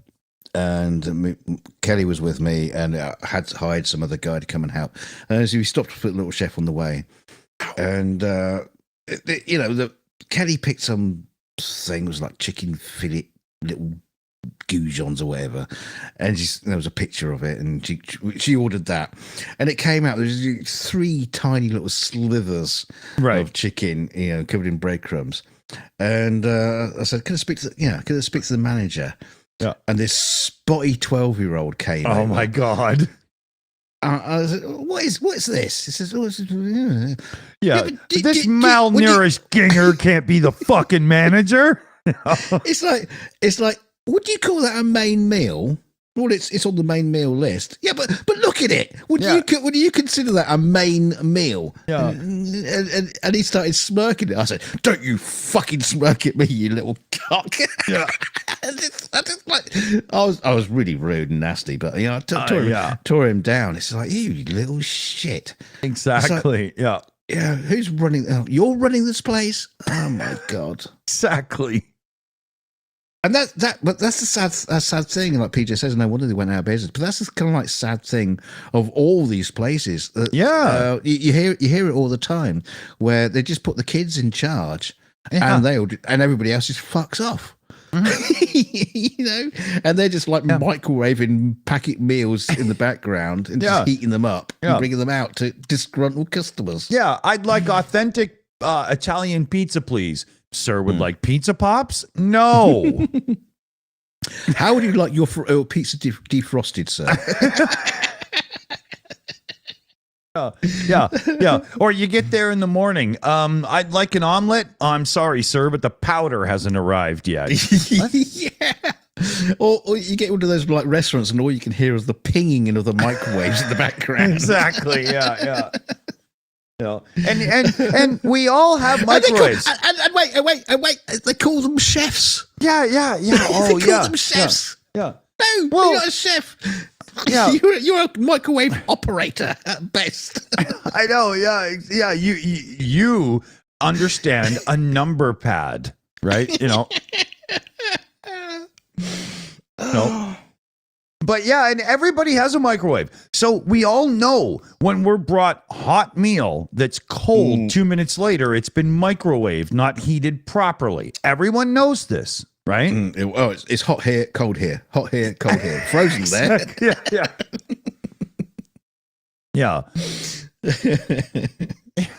B: And Kelly was with me, and I had hired some other guy to come and help. And so we stopped for Little Chef on the way, and you know, Kelly picked some things like chicken fillet, little goujons or whatever, and there was a picture of it, and she ordered that, and it came out. There was 3 tiny little slithers of chicken, you know, covered in breadcrumbs. And I said, "Can I speak to the manager?" Yeah, and this spotty 12-year-old came.
A: Oh my God!
B: I was like, "What is this?" He says, "Oh,
A: this malnourished ginger can't be the fucking manager."
B: It's like, would you call that a main meal? Well, it's on the main meal list. Yeah, but look at it. Would you consider that a main meal?
A: Yeah.
B: And he started smirking. I said, "Don't you fucking smirk at me, you little cock." Yeah. I was really rude and nasty, but you know, I tore him down. It's like, you little shit.
A: Exactly.
B: Like, yeah. Who's running? You're running this place. Oh my God.
A: Exactly.
B: And that's the sad thing. Like PJ says, no wonder they went out of business. But that's the kind of like sad thing of all these places. You hear it all the time, where they just put the kids in charge, and everybody else just fucks off. You know, and they're just like microwaving packet meals in the background and just heating them up and bringing them out to disgruntled customers. Yeah,
A: I'd like authentic Italian pizza, please. Sir would like pizza pops? No.
B: How would you like your pizza defrosted, sir?
A: Yeah. Or you get there in the morning. I'd like an omelet. I'm sorry, sir, but the powder hasn't arrived yet.
B: Yeah. Or you get into those like restaurants, and all you can hear is the pinging of the microwaves in the background.
A: Exactly. Yeah. You know, and we all have microwaves.
B: And wait! They call them chefs.
A: Yeah.
B: They call them chefs.
A: Yeah.
B: No, you're not a chef.
A: Yeah.
B: You're a microwave operator at best.
A: I know. Yeah. Yeah. You understand a number pad, right? No. But yeah, and everybody has a microwave. So we all know when we're brought hot meal that's cold 2 minutes later, it's been microwaved, not heated properly. Everyone knows this, right?
B: It's hot here, cold here. Hot here, cold here. Frozen there.
A: Yeah. Yeah.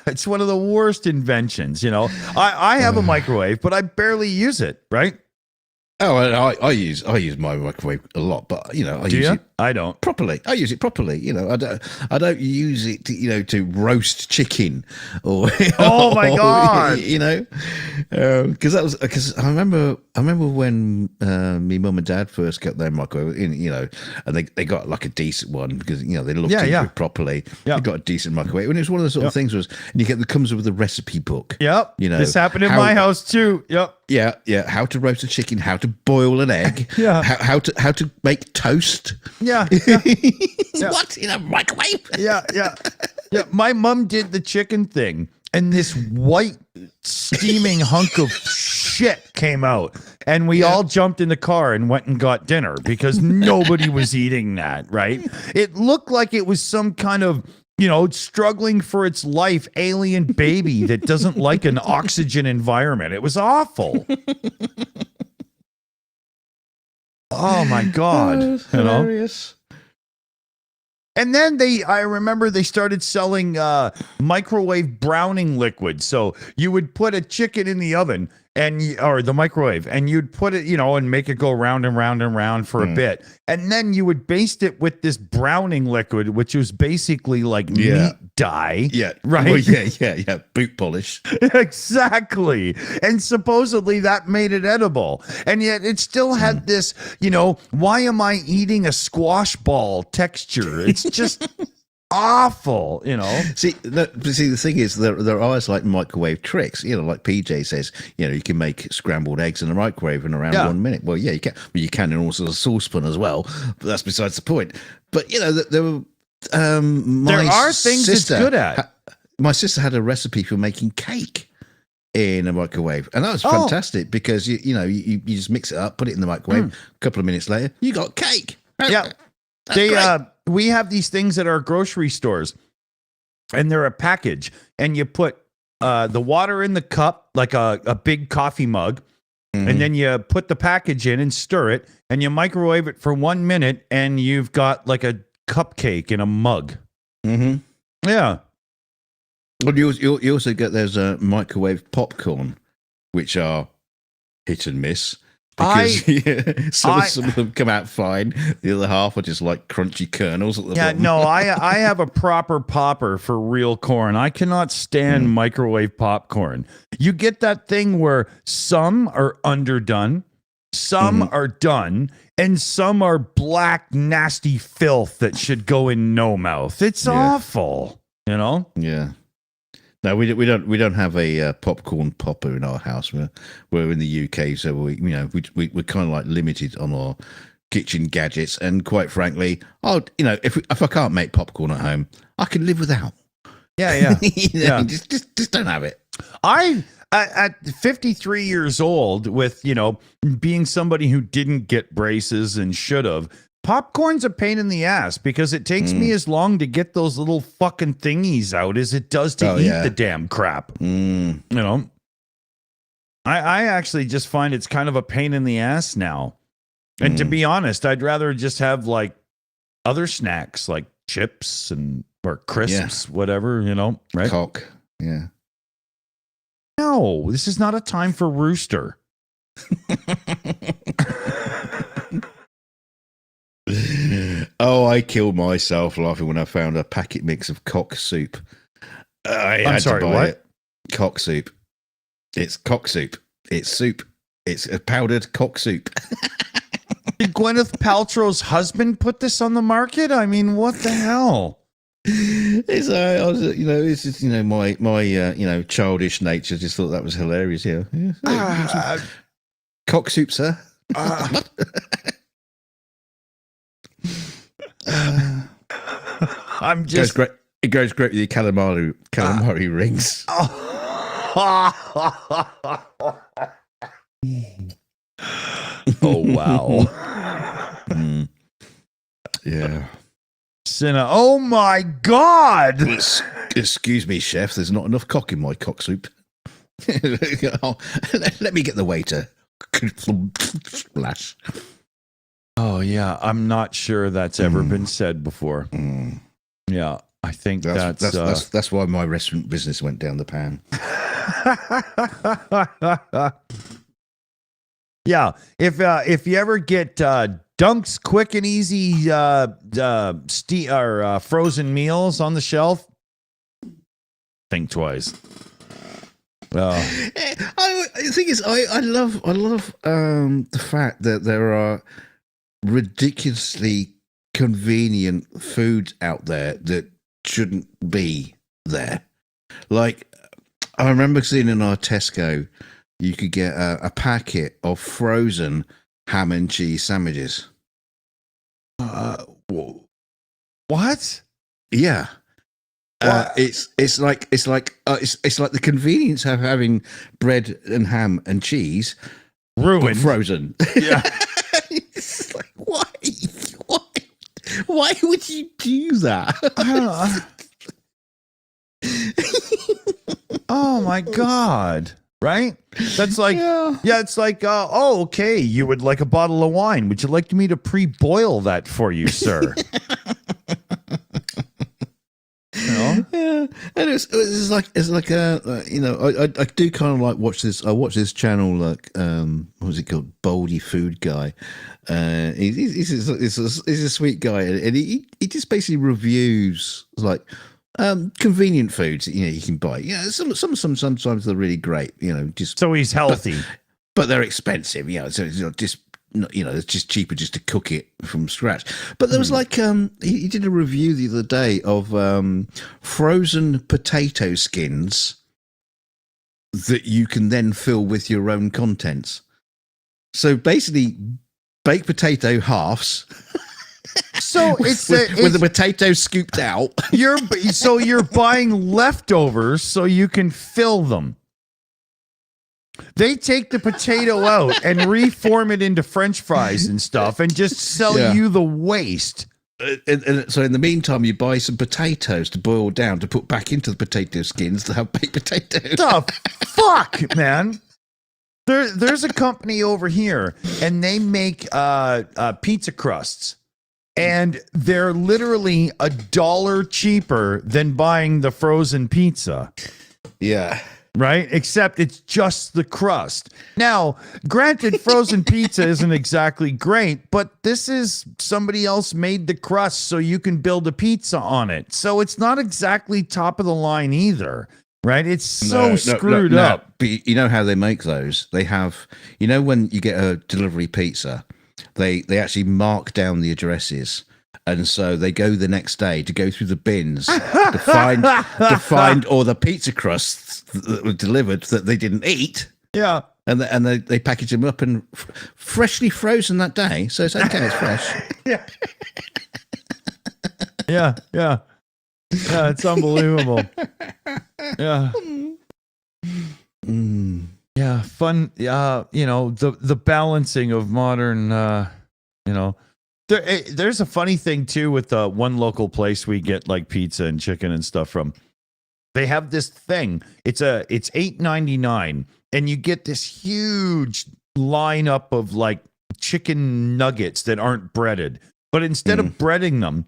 A: It's one of the worst inventions, I have a microwave, but I barely use it, right?
B: Oh, I use my microwave a lot, but I use it.
A: I don't.
B: Properly. I use it properly. I don't use it to roast chicken or.
A: Oh my God!
B: Because I remember when me mum and dad first got their microwave, and they got like a decent one because they loved it properly.
A: Yeah.
B: They got a decent microwave, and it was one of the sort of things it comes with a recipe book.
A: Yep. This happened in my house too. Yep.
B: Yeah. How to roast a chicken, how to boil an egg.
A: Yeah.
B: How to make toast.
A: Yeah.
B: What, in a microwave?
A: Yeah. My mom did the chicken thing, and this white steaming hunk of shit came out, and we all jumped in the car and went and got dinner because nobody was eating that. Right? It looked like it was some kind of struggling for its life alien baby that doesn't like an oxygen environment. It was awful. Oh my God.
B: Hilarious.
A: And then I remember they started selling microwave browning liquid. So you would put a chicken in the oven or the microwave, and you'd put it, and make it go round and round and round for a bit. And then you would baste it with this browning liquid, which was basically like meat dye.
B: Yeah.
A: Right.
B: Well, yeah. Boot polish.
A: Exactly. And supposedly that made it edible. And yet it still had this, why am I eating a squash ball texture? It's just awful,
B: See, the thing is, there are always like microwave tricks. Like PJ says, you can make scrambled eggs in the microwave in around 1 minute. Well, yeah, you can. But you can in also a saucepan as well. But that's besides the point. But there were.
A: There are things it's good at.
B: My sister had a recipe for making cake in a microwave, and that was fantastic because you just mix it up, put it in the microwave. A couple of minutes later, you got cake.
A: Yeah. We have these things at our grocery stores, and they're a package, and you put the water in the cup, like a big coffee mug, and then you put the package in and stir it, and you microwave it for 1 minute, and you've got like a cupcake in a mug. Yeah.
B: Well, you also get those microwave popcorn, which are hit and miss. Because some of them come out fine. The other half are just like crunchy kernels at the bottom.
A: No, I have a proper popper for real corn. I cannot stand microwave popcorn. You get that thing where some are underdone, some are done, and some are black, nasty filth that should go in no mouth. It's awful,
B: Yeah. No, we don't have a popcorn popper in our house. We're in the UK, so we're kind of like limited on our kitchen gadgets. And quite frankly, if I can't make popcorn at home, I can live without.
A: Yeah.
B: Just don't have it.
A: At 53 years old, with being somebody who didn't get braces and should have. Popcorn's a pain in the ass because it takes me as long to get those little fucking thingies out as it does to eat the damn crap. I actually just find it's kind of a pain in the ass now. And to be honest, I'd rather just have like other snacks like chips or crisps, whatever, right?
B: Cock. Yeah.
A: No, this is not a time for rooster.
B: Oh, I killed myself laughing when I found a packet mix of cock soup.
A: I'm sorry, what?
B: It. Cock soup. It's cock soup. It's soup. It's a powdered cock soup.
A: Did Gwyneth Paltrow's husband put this on the market? I mean, what the hell?
B: It's just my childish nature just thought that was hilarious. Yeah.
A: I'm
B: It goes
A: just.
B: great. It goes great with your calamari rings.
A: Oh wow.
B: Yeah.
A: Cinna. Oh my God.
B: Excuse me, chef. There's not enough cock in my cock soup. Oh, let me get the waiter. Splash.
A: Oh yeah, I'm not sure that's ever been said before. Yeah, I think
B: That's why my restaurant business went down the pan.
A: Yeah, if you ever get Dunk's quick and easy frozen meals on the shelf, think twice.
B: The thing is, I love the fact that there are ridiculously convenient food out there that shouldn't be there. Like, I remember seeing in our Tesco, you could get a packet of frozen ham and cheese sandwiches.
A: What?
B: Yeah. It's like the convenience of having bread and ham and cheese
A: Ruined.
B: frozen.
A: Yeah.
B: It's like, why would you do that?
A: Oh my God. Right? That's like, it's like, okay, you would like a bottle of wine. Would you like me to pre-boil that for you, sir? You know?
B: Yeah, and it's like I do kind of like watch this. I watch this channel like what was it called? Baldy Food Guy. He's a sweet guy, and he just basically reviews like convenient foods that, you can buy. Yeah, sometimes they're really great. Just
A: So he's healthy.
B: but they're expensive. So it's not just. It's just cheaper just to cook it from scratch. But there was like he did a review the other day of frozen potato skins that you can then fill with your own contents. So basically, baked potato halves.
A: So it's
B: with the potato scooped out.
A: You're buying leftovers so you can fill them. They take the potato out and reform it into French fries and stuff and just sell you the waste.
B: And so in the meantime, you buy some potatoes to boil down to put back into the potato skins to have baked potatoes.
A: The fuck, man? There's a company over here and they make pizza crusts. And they're literally $1 cheaper than buying the frozen pizza.
B: Yeah.
A: Right? Except it's just the crust. Now, granted, frozen pizza isn't exactly great, but this is somebody else made the crust so you can build a pizza on it. So it's not exactly top of the line either. Right? It's so screwed up.
B: But you know how they make those? They have, when you get a delivery pizza, they actually mark down the addresses. And so they go the next day to go through the bins to find all the pizza crusts that were delivered that they didn't eat.
A: Yeah.
B: And they package them up and freshly frozen that day. So it's okay, it's fresh.
A: Yeah. Yeah. Yeah, it's unbelievable. Yeah. Yeah, fun. The balancing of modern, There's a funny thing too with one local place we get like pizza and chicken and stuff from. They have this thing. It's $8.99, and you get this huge lineup of like chicken nuggets that aren't breaded. But instead of breading them,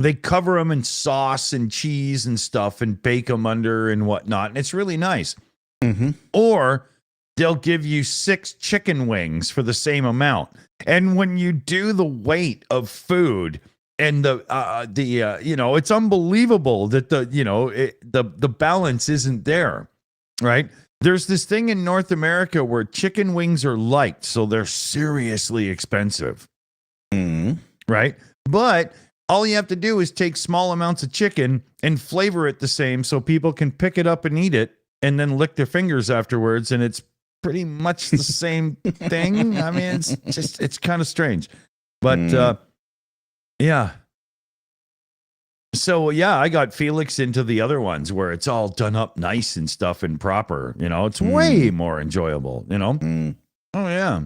A: they cover them in sauce and cheese and stuff and bake them under and whatnot. And it's really nice.
B: Mm-hmm.
A: Or they'll give you 6 chicken wings for the same amount. And when you do the weight of food and it's unbelievable that the balance isn't there, right? There's this thing in North America where chicken wings are liked, so they're seriously expensive, right? But all you have to do is take small amounts of chicken and flavor it the same so people can pick it up and eat it and then lick their fingers afterwards, and it's pretty much the same thing. I mean, it's kind of strange, but yeah. So yeah, I got Felix into the other ones where it's all done up nice and stuff and proper. You know, it's way more enjoyable. You know. Oh yeah.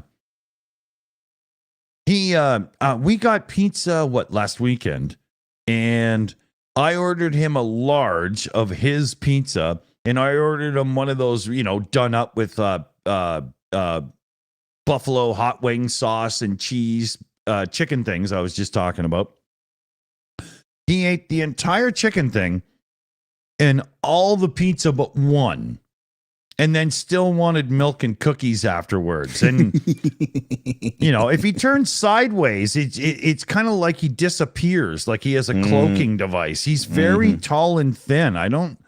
A: We got pizza last weekend, and I ordered him a large of his pizza, and I ordered him one of those, done up with buffalo hot wing sauce and cheese chicken things I was just talking about. He ate the entire chicken thing and all the pizza but one, and then still wanted milk and cookies afterwards. And if he turns sideways, it's kind of like he disappears, like he has a cloaking device. He's very tall and thin. I don't,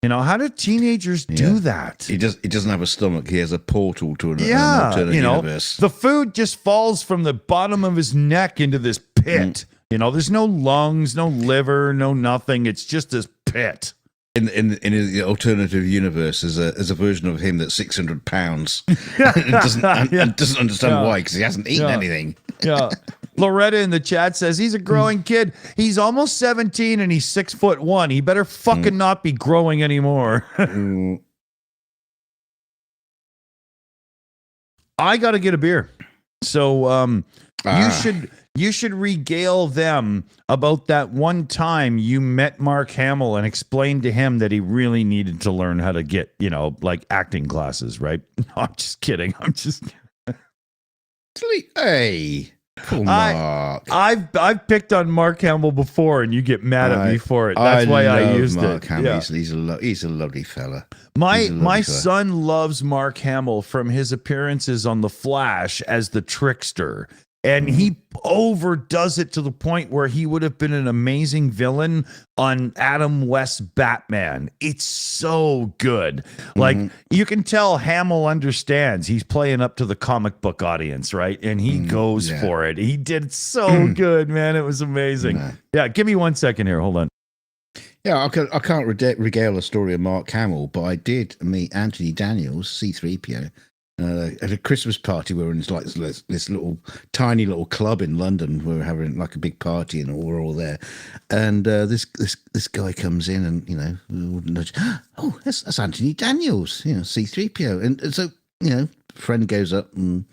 A: how do teenagers do that?
B: He doesn't have a stomach. He has a portal to an alternate universe.
A: The food just falls from the bottom of his neck into this pit. There's no lungs, no liver, no nothing. It's just this pit.
B: In the alternative universe, there's a version of him that's 600 pounds and doesn't understand why, because he hasn't eaten anything.
A: Yeah. Loretta in the chat says he's a growing kid. He's almost 17 and he's 6'1". He better fucking not be growing anymore. I got to get a beer. So you should regale them about that one time you met Mark Hamill and explained to him that he really needed to learn how to get, acting classes, right? No, I'm just kidding.
B: Hey, poor Mark.
A: I've picked on Mark Hamill before, and you get mad at me for it. That's why I used
B: Mark
A: it.
B: Hamill.
A: Yeah.
B: He's a lovely fella.
A: My son loves Mark Hamill from his appearances on The Flash as the trickster. And he overdoes it to the point where he would have been an amazing villain on Adam West's Batman. It's so good. Like, you can tell Hamill understands. He's playing up to the comic book audience, right? And he goes for it. He did so good, man. It was amazing. Yeah, give me 1 second here. Hold on.
B: Yeah, I can't regale the story of Mark Hamill, but I did meet Anthony Daniels, C-3PO, at a Christmas party. We were in this little tiny little club in London. We were having like a big party, and we're all there. And this guy comes in, and nudge, oh, that's Anthony Daniels, C-3PO. And so friend goes up and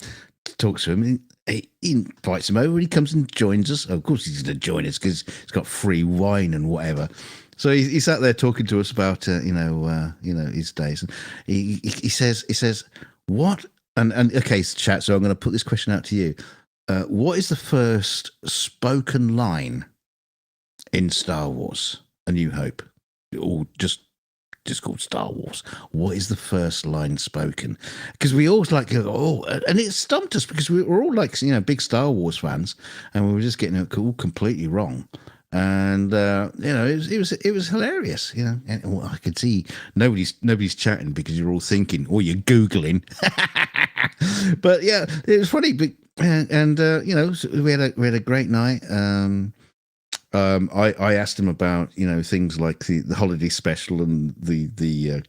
B: talks to him. And he invites him over. He comes and joins us. Oh, of course, he's going to join us because he's got free wine and whatever. So he sat there talking to us about his days. And he says. What and okay, chat. So I'm going to put this question out to you. What is the first spoken line in Star Wars: A New Hope, or just called Star Wars? What is the first line spoken? Because we always and it stumped us because we're all big Star Wars fans, and we were just getting it all completely wrong. And it was hilarious, and I could see nobody's chatting because you're all thinking, or you're googling. But yeah, it was funny. But, we had a great night. I asked him about things like the holiday special and the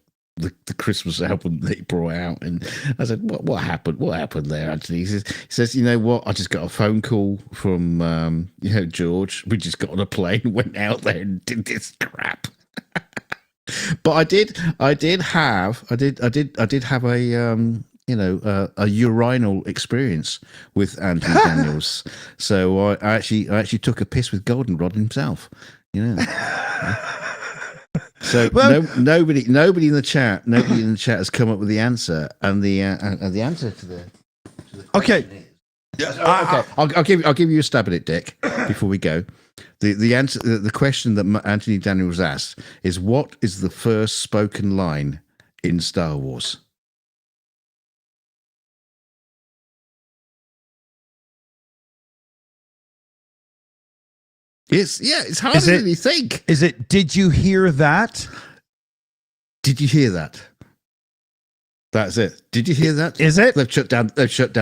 B: Christmas album that he brought out, and I said, "What happened? What happened there?" Actually, he says, "You know what? I just got a phone call from George. We just got on a plane, went out there, and did this crap." But I did have a urinal experience with Anthony Daniels. So I actually took a piss with Goldenrod himself. So nobody in the chat has come up with the answer, and the answer to the
A: Okay.
B: I'll give you a stab at it, Dick. Before we go, the answer, the question that Anthony Daniels asked is, what is the first spoken line in Star Wars? It's hard to really think.
A: Is it, did you hear that?
B: Did you hear that? That's it. Did you hear that?
A: Is it?
B: They've shut down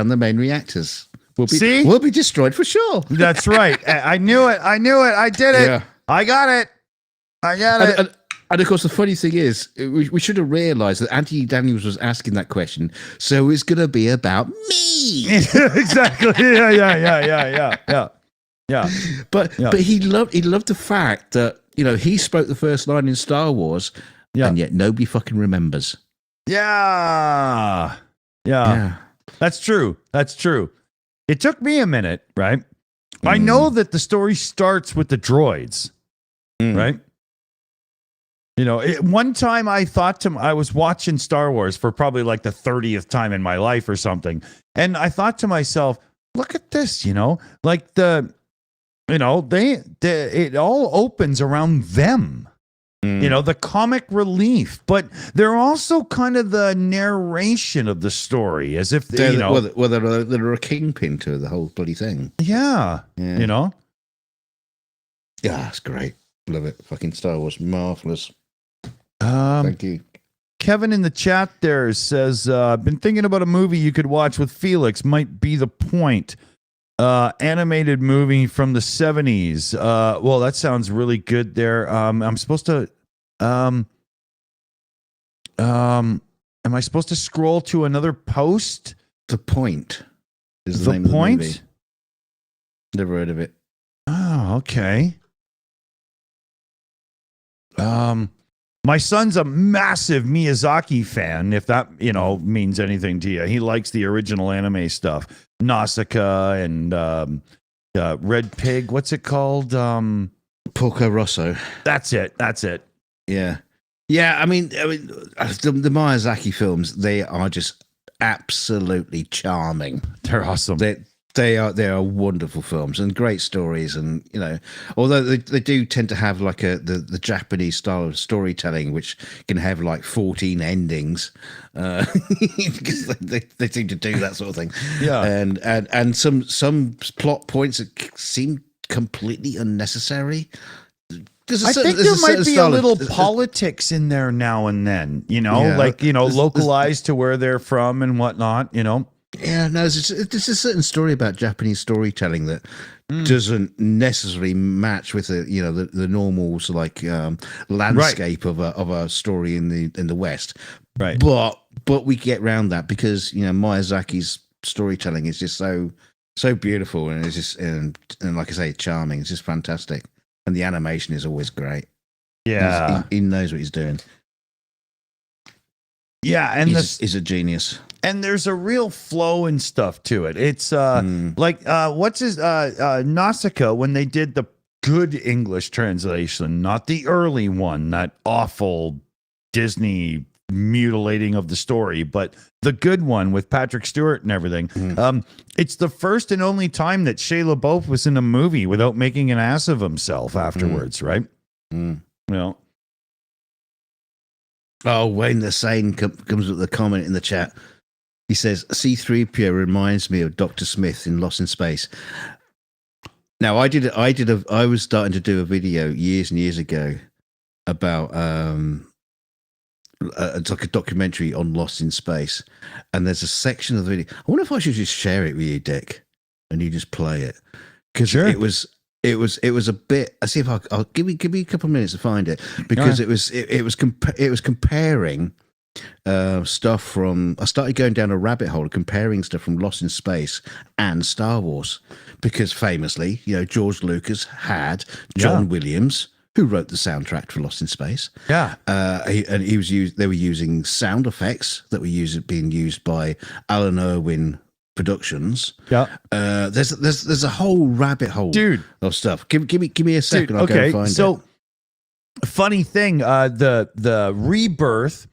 B: the main reactors. We'll be destroyed for sure.
A: That's right. I knew it. I did it. Yeah. I got it.
B: And of course, the funny thing is, we should have realised that Anthony Daniels was asking that question, so it's going to be about me.
A: Exactly. Yeah. Yeah. But
B: he loved the fact that he spoke the first line in Star Wars, and yet nobody fucking remembers.
A: Yeah. That's true. It took me a minute, right? I know that the story starts with the droids, right? One time I was watching Star Wars for probably like the 30th time in my life or something. And I thought to myself, look at this, like it all opens around them, the comic relief, but they're also kind of the narration of the story as if,
B: they're a kingpin to the whole bloody thing.
A: Yeah.
B: Yeah, it's great. Love it. Fucking Star Wars. Marvelous. Thank you.
A: Kevin in the chat there says, I've been thinking about a movie you could watch with Felix. Might be the point. Animated movie from the 70s. Well, that sounds really good there. I'm supposed to am I supposed to scroll to another post?
B: The Point is the name
A: Point?
B: of the movie. Never heard of it.
A: Oh, okay. My son's a massive Miyazaki fan, if that, means anything to you. He likes the original anime stuff. Nausicaa and Red Pig. What's it called?
B: Porco Rosso.
A: That's it.
B: Yeah. Yeah, I mean the Miyazaki films, they are just absolutely charming.
A: They're awesome.
B: They are wonderful films and great stories, and although they do tend to have like the Japanese style of storytelling, which can have like 14 endings, because they seem to do that sort of thing.
A: Yeah,
B: and some plot points that seem completely unnecessary.
A: I think there might be a little politics in there now and then, localized to where they're from and whatnot,
B: Yeah, no, there's a certain story about Japanese storytelling that doesn't necessarily match with the normal landscape of a story in the West,
A: right?
B: But we get around that because Miyazaki's storytelling is just so beautiful, and it's just and like I say, charming. It's just fantastic, and the animation is always great.
A: Yeah,
B: he knows what he's doing.
A: Yeah, and
B: he's a genius.
A: And there's a real flow and stuff to it. It's what's his Nausicaa, when they did the good English translation, not the early one, that awful Disney mutilating of the story, but the good one with Patrick Stewart and everything. It's the first and only time that Shia LaBeouf was in a movie without making an ass of himself afterwards, right?
B: Oh, Wayne the Sane comes with the comment in the chat. He says, C-3PO reminds me of Dr. Smith in Lost in Space. Now, I was starting to do a video years and years ago about it's like a documentary on Lost in Space, and there's a section of the video. I wonder if I should just share it with you, Dick, and you just play it, because it was a bit. I see if I'll give me a couple of minutes to find it, because it was comparing stuff from. I started going down a rabbit hole comparing stuff from Lost in Space and Star Wars, because famously, George Lucas had John Williams, who wrote the soundtrack for Lost in Space.
A: Yeah,
B: they were using sound effects that were being used by Alan Irwin Productions.
A: Yeah,
B: there's a whole rabbit hole,
A: dude,
B: of stuff. Give me a second. I'll go find it.
A: So, funny thing, the rebirth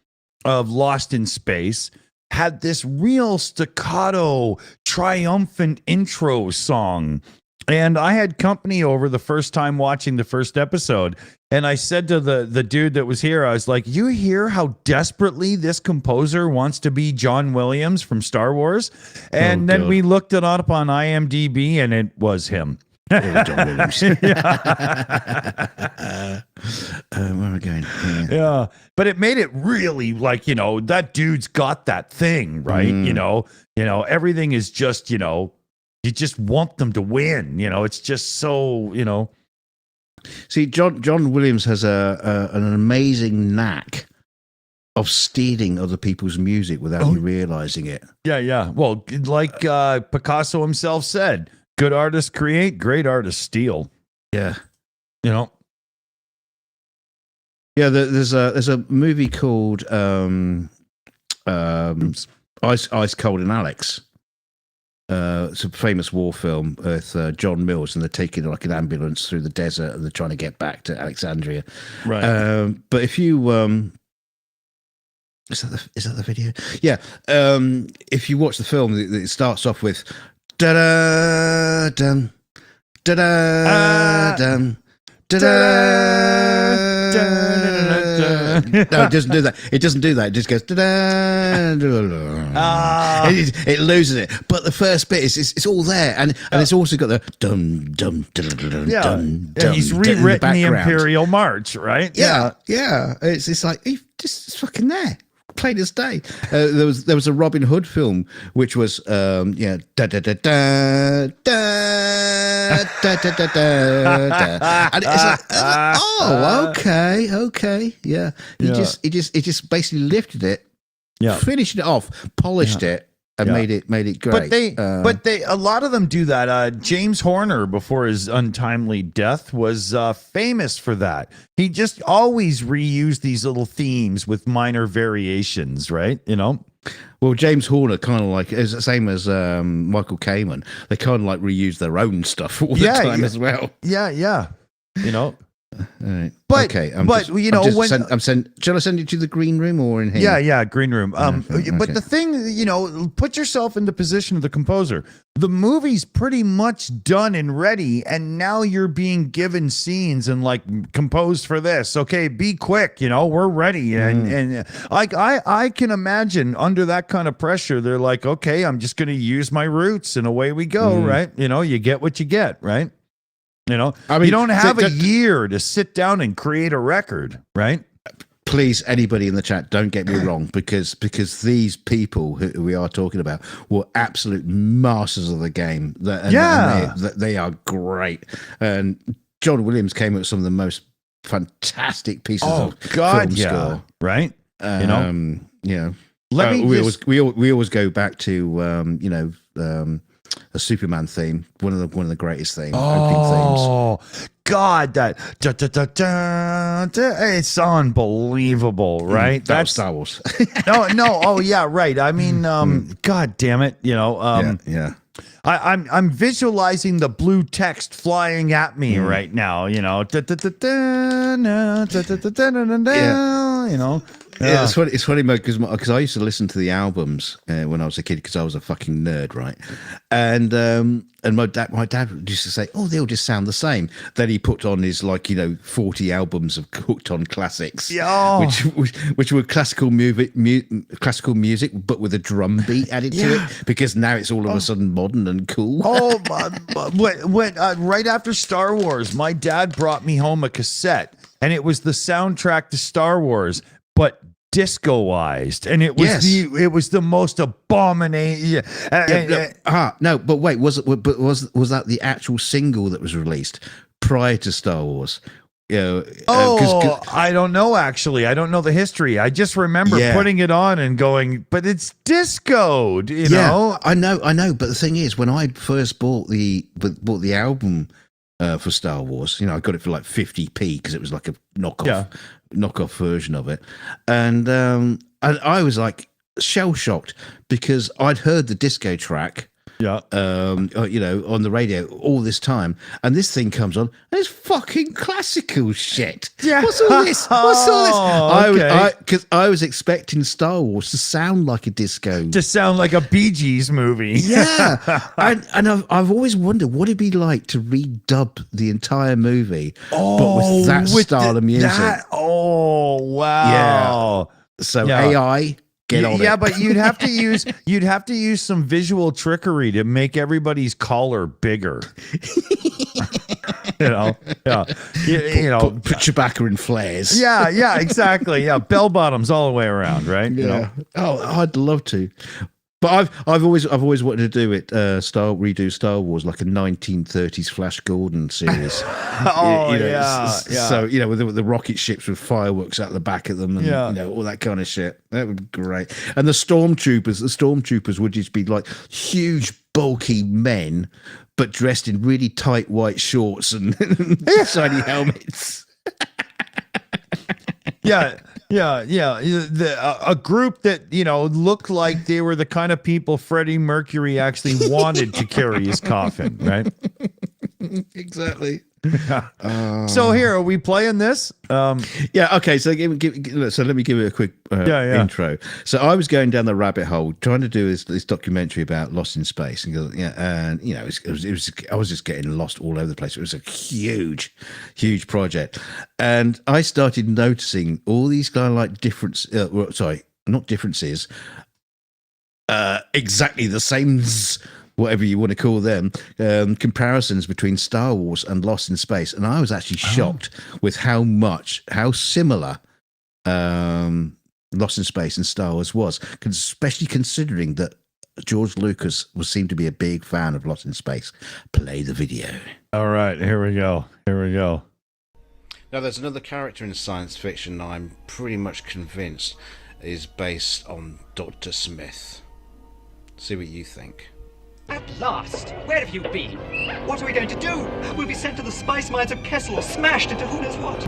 A: of Lost in Space had this real staccato, triumphant intro song. And I had company over the first time watching the first episode. And I said to the dude that was here, I was like, you hear how desperately this composer wants to be John Williams from Star Wars? And then we looked it up on IMDb, and it was him.
B: John Williams. Where am I going?
A: Yeah. But it made it really like, that dude's got that thing, right? Everything is just, you just want them to win. It's just so,
B: See, John Williams has an amazing knack of stealing other people's music without you realizing it.
A: Yeah. Well, like Picasso himself said, good artists create, great artists steal.
B: Yeah. Yeah, there's a movie called Ice Cold and Alex. It's a famous war film with John Mills, and they're taking like an ambulance through the desert, and they're trying to get back to Alexandria.
A: Right.
B: But if you is that the video? Yeah. If you watch the film, it starts off with da da dum da da dum da da. No, it doesn't do that. It doesn't do that. It just goes da da. It loses it. But the first bit is it's all there, and it's also got the dum dum dum
A: Yeah,
B: dum.
A: and he's rewritten the Imperial March, right?
B: Yeah. It's like it's fucking there. Plain as day. There was a Robin Hood film which was da da da da da da da da da da, and it's like okay, yeah. He just basically lifted it, finished it off, polished it. And made it great.
A: But they a lot of them do that. James Horner, before his untimely death, was famous for that. He just always reused these little themes with minor variations, right? You know.
B: Well, James Horner kind of like is the same as Michael Kamen. They kind of like reuse their own stuff all the time as well.
A: Yeah. You know.
B: All right.
A: But
B: okay, shall I send you to the green room or in here?
A: Yeah, green room.
B: Okay.
A: But the thing, put yourself in the position of the composer. The movie's pretty much done and ready, and now you're being given scenes and like composed for this. Okay, be quick. We're ready, and like I can imagine under that kind of pressure, they're like, okay, I'm just going to use my roots, and away we go. Right? You get what you get. Right? I mean, you don't have a year to sit down and create a record, right?
B: Please, anybody in the chat, don't get me wrong, because these people who we are talking about were absolute masters of the game. They are great. And John Williams came up with some of the most fantastic pieces of film score,
A: right?
B: We always go back to a Superman theme, one of the greatest opening themes.
A: Oh God, that it's unbelievable, right?
B: That's Star Wars.
A: no, oh yeah, right. I mean, God damn it,
B: yeah.
A: I'm visualizing the blue text flying at me right now.
B: Yeah, it's funny because I used to listen to the albums when I was a kid because I was a fucking nerd, right? And my dad used to say, "Oh, they all just sound the same." Then he put on his 40 albums of hooked on classics, which were classical music, but with a drum beat added to it because now it's all of a sudden modern and cool.
A: Right after Star Wars, my dad brought me home a cassette, and it was the soundtrack to Star Wars, but discoized, and it was the most abomination.
B: No, but wait, was that the actual single that was released prior to Star Wars?
A: I don't know. Actually, I don't know the history. I just remember putting it on and going, "But it's discoed," you know.
B: I know. But the thing is, when I first bought the album for Star Wars, I got it for like 50p because it was like a knockoff version of it, and I was like shell shocked because I'd heard the disco track on the radio all this time, and this thing comes on and it's fucking classical shit. What's all this? Because I was expecting Star Wars to sound like a disco,
A: to sound like a Bee Gees movie.
B: and I've always wondered what it'd be like to redub the entire movie, but with that style of music.
A: Wow.
B: So AI.
A: But you'd have to use some visual trickery to make everybody's collar bigger.
B: Put Chewbacca in flares.
A: Yeah, exactly. Yeah, bell bottoms all the way around, right?
B: I'd love to. But I've always wanted to do it. Redo Star Wars like a 1930s Flash Gordon series. So with the rocket ships with fireworks out the back of them, and all that kind of shit. That would be great. And the stormtroopers would just be like huge, bulky men, but dressed in really tight white shorts and shiny helmets.
A: A group that, looked like they were the kind of people Freddie Mercury actually wanted to carry his coffin, right?
B: Exactly.
A: So here, are we playing this?
B: Yeah. Okay. So let me give it a quick intro. So I was going down the rabbit hole trying to do this documentary about Lost in Space, and I was just getting lost all over the place. It was a huge project, and I started noticing all these kind of like not differences, exactly the same. Whatever you want to call them, comparisons between Star Wars and Lost in Space. And I was actually shocked with how similar Lost in Space and Star Wars was, especially considering that George Lucas seemed to be a big fan of Lost in Space. Play the video.
A: All right, here we go.
B: Now, there's another character in science fiction I'm pretty much convinced is based on Dr. Smith. See what you think.
D: At last! Where have you been? What are we going to do? We'll be sent to the spice mines of Kessel or smashed into who knows what.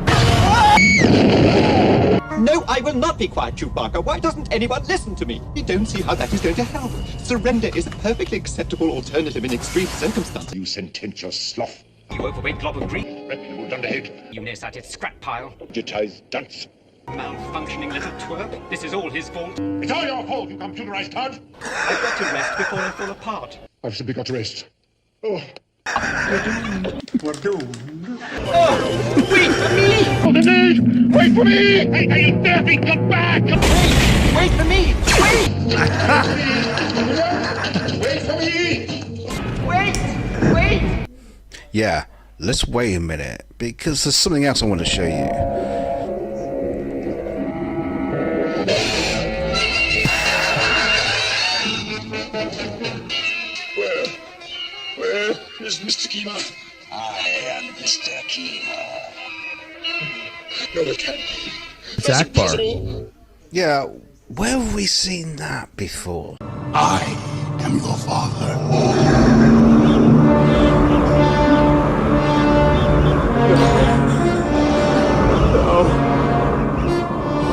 D: No, I will not be quiet, Chewbacca. Why doesn't anyone listen to me? I don't see how that is going to help. Surrender is a perfectly acceptable alternative in extreme circumstances.
E: You sententious sloth.
D: You overweight glob of grease.
E: Reputable dunderhead.
D: You nearsighted scrap pile.
E: Digitized dunce.
D: Malfunctioning little twerp. This is all his fault.
E: It's all your fault, you computerized cud.
D: I've got to rest before I fall apart.
E: I've simply got to rest. Oh. We're doomed.
D: Oh, wait for me!
E: Oh, the need! Wait for me! Hey, you dirty, come back!
D: Wait for me!
E: Wait for me!
D: Wait!
B: Yeah, let's wait a minute, because there's something else I want to show you.
E: Where is Mr. Kima?
F: I am Mr. Kima.
E: No, it can't be.
A: It's Akbar.
B: Yeah, where have we seen that before?
F: I am your father.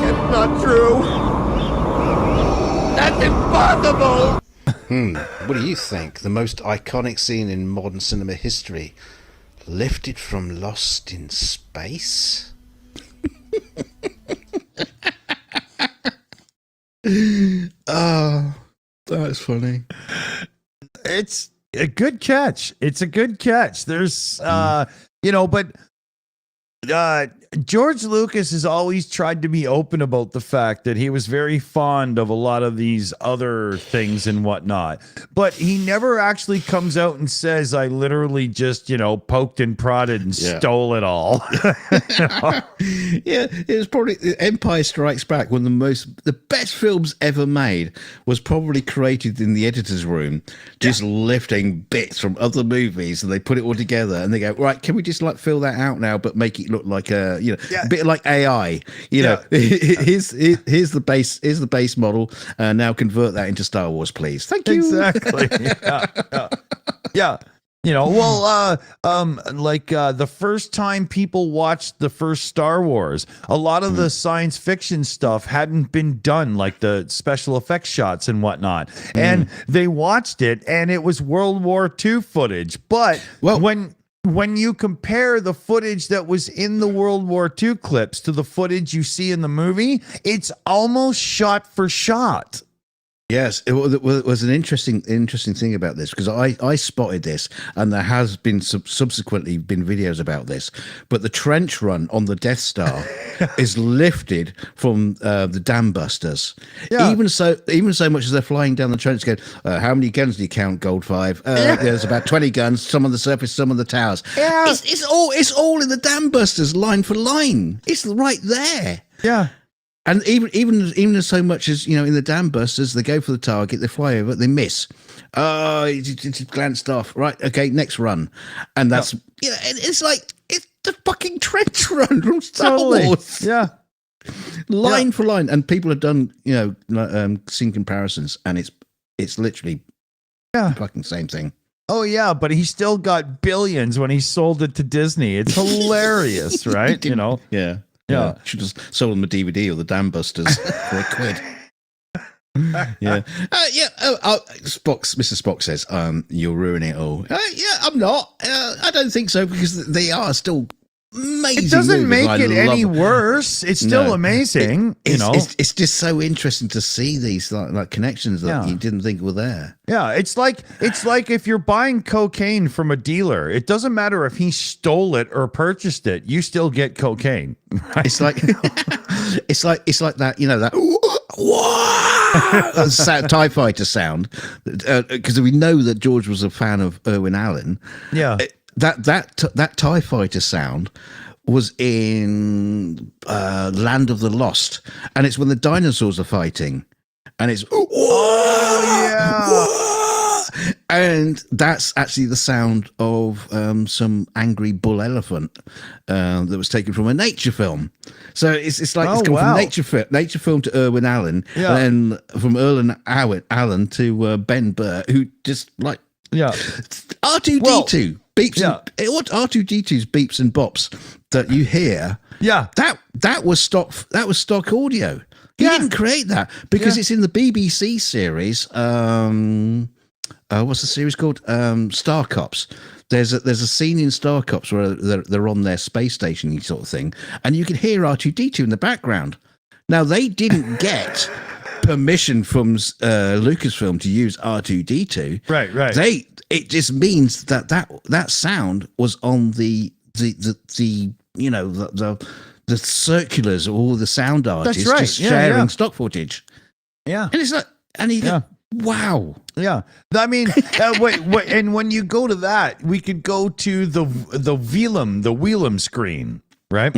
D: It's not true! That's impossible!
B: What do you think? The most iconic scene in modern cinema history, lifted from Lost in Space? Oh, that's funny.
A: It's a good catch. There's, but George Lucas has always tried to be open about the fact that he was very fond of a lot of these other things and whatnot, but he never actually comes out and says, I literally just, poked and prodded and stole it all.
B: Yeah, it was probably Empire Strikes Back, one of the best films ever made, was probably created in the editor's room, just lifting bits from other movies, and they put it all together and they go, right, can we just like fill that out now, but make it look like a bit like AI, here's the base model, now convert that into Star Wars, please. Thank you.
A: Exactly. Yeah. The first time people watched the first Star Wars, a lot of the science fiction stuff hadn't been done, like the special effects shots and whatnot. And they watched it, and it was World War II footage. But when you compare the footage that was in the World War II clips to the footage you see in the movie, it's almost shot for shot.
B: Yes, it was an interesting thing about this, because I spotted this, and there has been subsequently been videos about this. But the trench run on the Death Star is lifted from the dam busters. Yeah. Even so much as they're flying down the trench, going, how many guns do you count, Gold 5? There's about 20 guns, some on the surface, some on the towers. Yeah. It's all in the dam busters, line for line. It's right there.
A: Yeah.
B: And even so much as, in the dam busters, they go for the target, they fly over, they miss. It's glanced off. Right, okay, next run. And that's, it's like, it's the fucking trench run from Star Wars.
A: Yeah.
B: Line for line. And people have done, seen comparisons, and it's literally the fucking same thing.
A: Oh, yeah, but he still got billions when he sold it to Disney. It's hilarious, right?
B: Yeah.
A: Yeah.
B: Should have sold them a DVD or the Dam Busters for £1. Yeah. Mr. Spock says, you're ruining it all. Yeah, I'm not. I don't think so, because they are still amazing.
A: It doesn't
B: movies.
A: make it any worse. It's still amazing.
B: It's just so interesting to see these like connections that you didn't think were there.
A: Yeah, it's like if you're buying cocaine from a dealer, it doesn't matter if he stole it or purchased it, you still get cocaine. Right?
B: It's like it's like that, that TIE fighter sound, because we know that George was a fan of Irwin Allen.
A: Yeah.
B: That TIE fighter sound was in Land of the Lost, and it's when the dinosaurs are fighting, and it's and that's actually the sound of some angry bull elephant that was taken from a nature film. So it's like it's come from nature film to Irwin Allen, and then from Irwin Allen to Ben Burr, who just like R2D2 beeps. R2D2's beeps and bops that you hear. Yeah, that was stock. That was stock audio. He didn't create that because it's in the BBC series. What's the series called? Star Cops. There's a scene in Star Cops where they're on their space station sort of thing, and you can hear R2D2 in the background. Now, they didn't get permission from Lucasfilm to use R2D2. Right. It just means that sound was on the circulars of all the sound artists just sharing stock footage. Yeah. And it's like, and you go, wow.
A: Yeah. I mean, wait, and when you go to that, we could go to the Wheelum screen, right?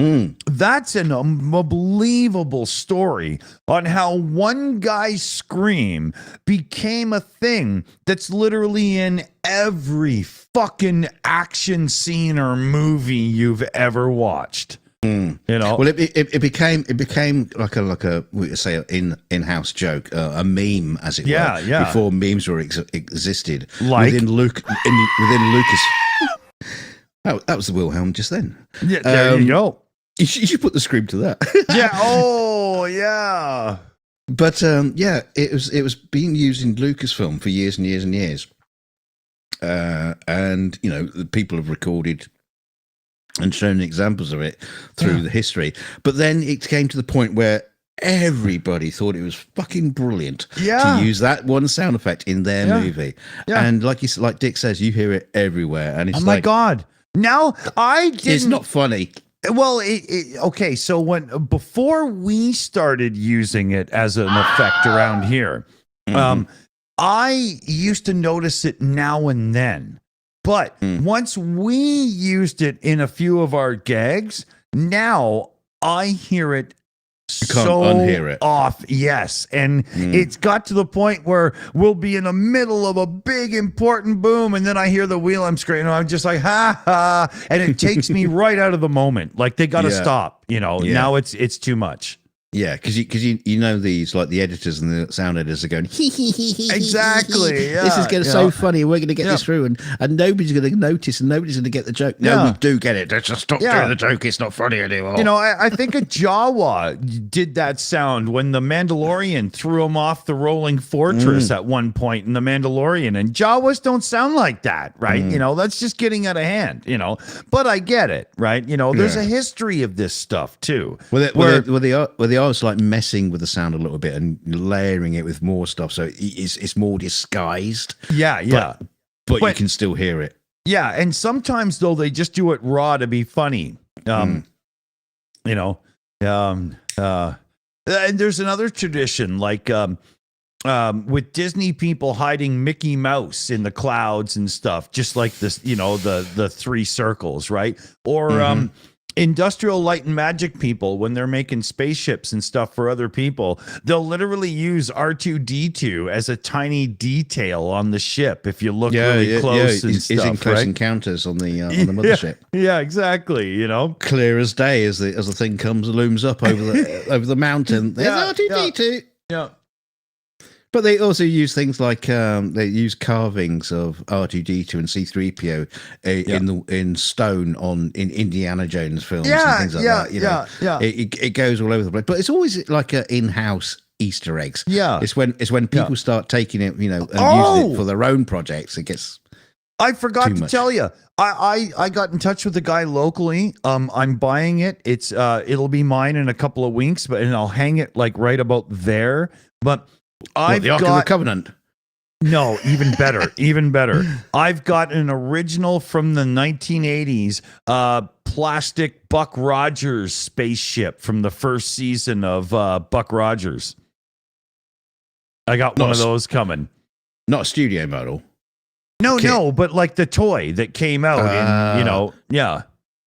A: That's an unbelievable story on how one guy's scream became a thing that's literally in every fucking action scene or movie you've ever watched.
B: Well, it became like a we say in-house joke, a meme, as it were, before memes were existed.
A: Like
B: within Lucas. That was the Wilhelm just then.
A: Yeah, there you go.
B: You should put the scream to that.
A: Yeah. Oh, yeah.
B: But it was being used in Lucasfilm for years and years and years, and the people have recorded and shown examples of it through the history. But then it came to the point where everybody thought it was fucking brilliant to use that one sound effect in their movie. Yeah. And like Dick says, you hear it everywhere. And it's
A: my God. Now,
B: it's not funny.
A: Well, okay. So before we started using it as an effect around here, I used to notice it now and then. But once we used it in a few of our gags, now I hear it
B: unhear it.
A: Off. Yes. And it's got to the point where we'll be in the middle of a big important boom, and then I hear the wheel I'm screaming, and I'm just like, ha ha, and it takes me right out of the moment. Like, they got to stop, now it's too much.
B: Yeah, because you know these, like the editors and the sound editors are going,
A: exactly. Yeah,
B: this is going to so funny. We're going to get this through, and nobody's going to notice, and nobody's going to get the joke. No, we do get it. Let's just stop doing the joke. It's not funny anymore.
A: I think a Jawa did that sound when the Mandalorian threw him off the rolling fortress at one point in the Mandalorian, and Jawas don't sound like that, right? That's just getting out of hand. But I get it, right? There's a history of this stuff too.
B: Where they are like messing with the sound a little bit and layering it with more stuff, so it's more disguised. But you can still hear it.
A: Yeah, and sometimes though they just do it raw to be funny. And there's another tradition like with Disney people hiding Mickey Mouse in the clouds and stuff, just like this, the three circles, right? Or Industrial Light and Magic people, when they're making spaceships and stuff for other people, they'll literally use R2D2 as a tiny detail on the ship if you look really close and stuff.
B: He's in Close Encounters on the mothership.
A: Yeah, exactly.
B: Clear as day as the thing looms up over the mountain. There's R2D2.
A: Yeah.
B: But they also use things like they use carvings of R2D2 and C3PO in stone in Indiana Jones films and things like that. You know? It goes all over the place, but it's always like a in-house Easter eggs.
A: Yeah,
B: it's when people start taking it, you know, and using it for their own projects. It gets.
A: I forgot to tell you. I got in touch with the guy locally. I'm buying it. It'll be mine in a couple of weeks, and I'll hang it like right about there. But I've
B: the Ark of the Covenant.
A: No, even better, even better. I've got an original from the 1980s, plastic Buck Rogers spaceship from the first season of Buck Rogers. I got one of those coming.
B: Not a studio model.
A: No, but like the toy that came out in, you know,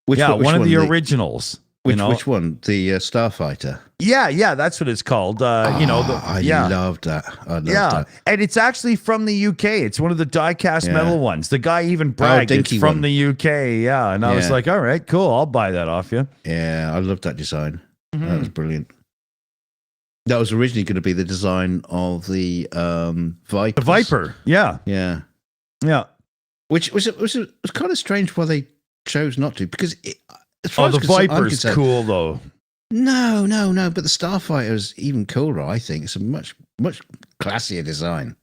B: which
A: one of the originals.
B: Which one? The Starfighter.
A: Yeah, that's what it's called. You know,
B: I loved that. I loved that.
A: And it's actually from the UK. It's one of the die-cast metal ones. The guy even bragged it's from the UK. Yeah, and I was like, all right, cool. I'll buy that off you.
B: Yeah, I loved that design. That was brilliant. That was originally going to be the design of the Viper.
A: The Viper. Yeah.
B: Which was kind of strange why they chose not to, because
A: the Viper's cool though.
B: No, but the Starfighter is even cooler. I think it's a much classier design.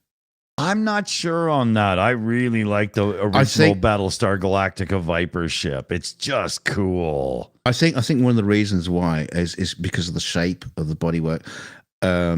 A: I'm not sure on that. I really like the original Battlestar Galactica Viper ship. It's just cool.
B: I think one of the reasons why is because of the shape of the bodywork.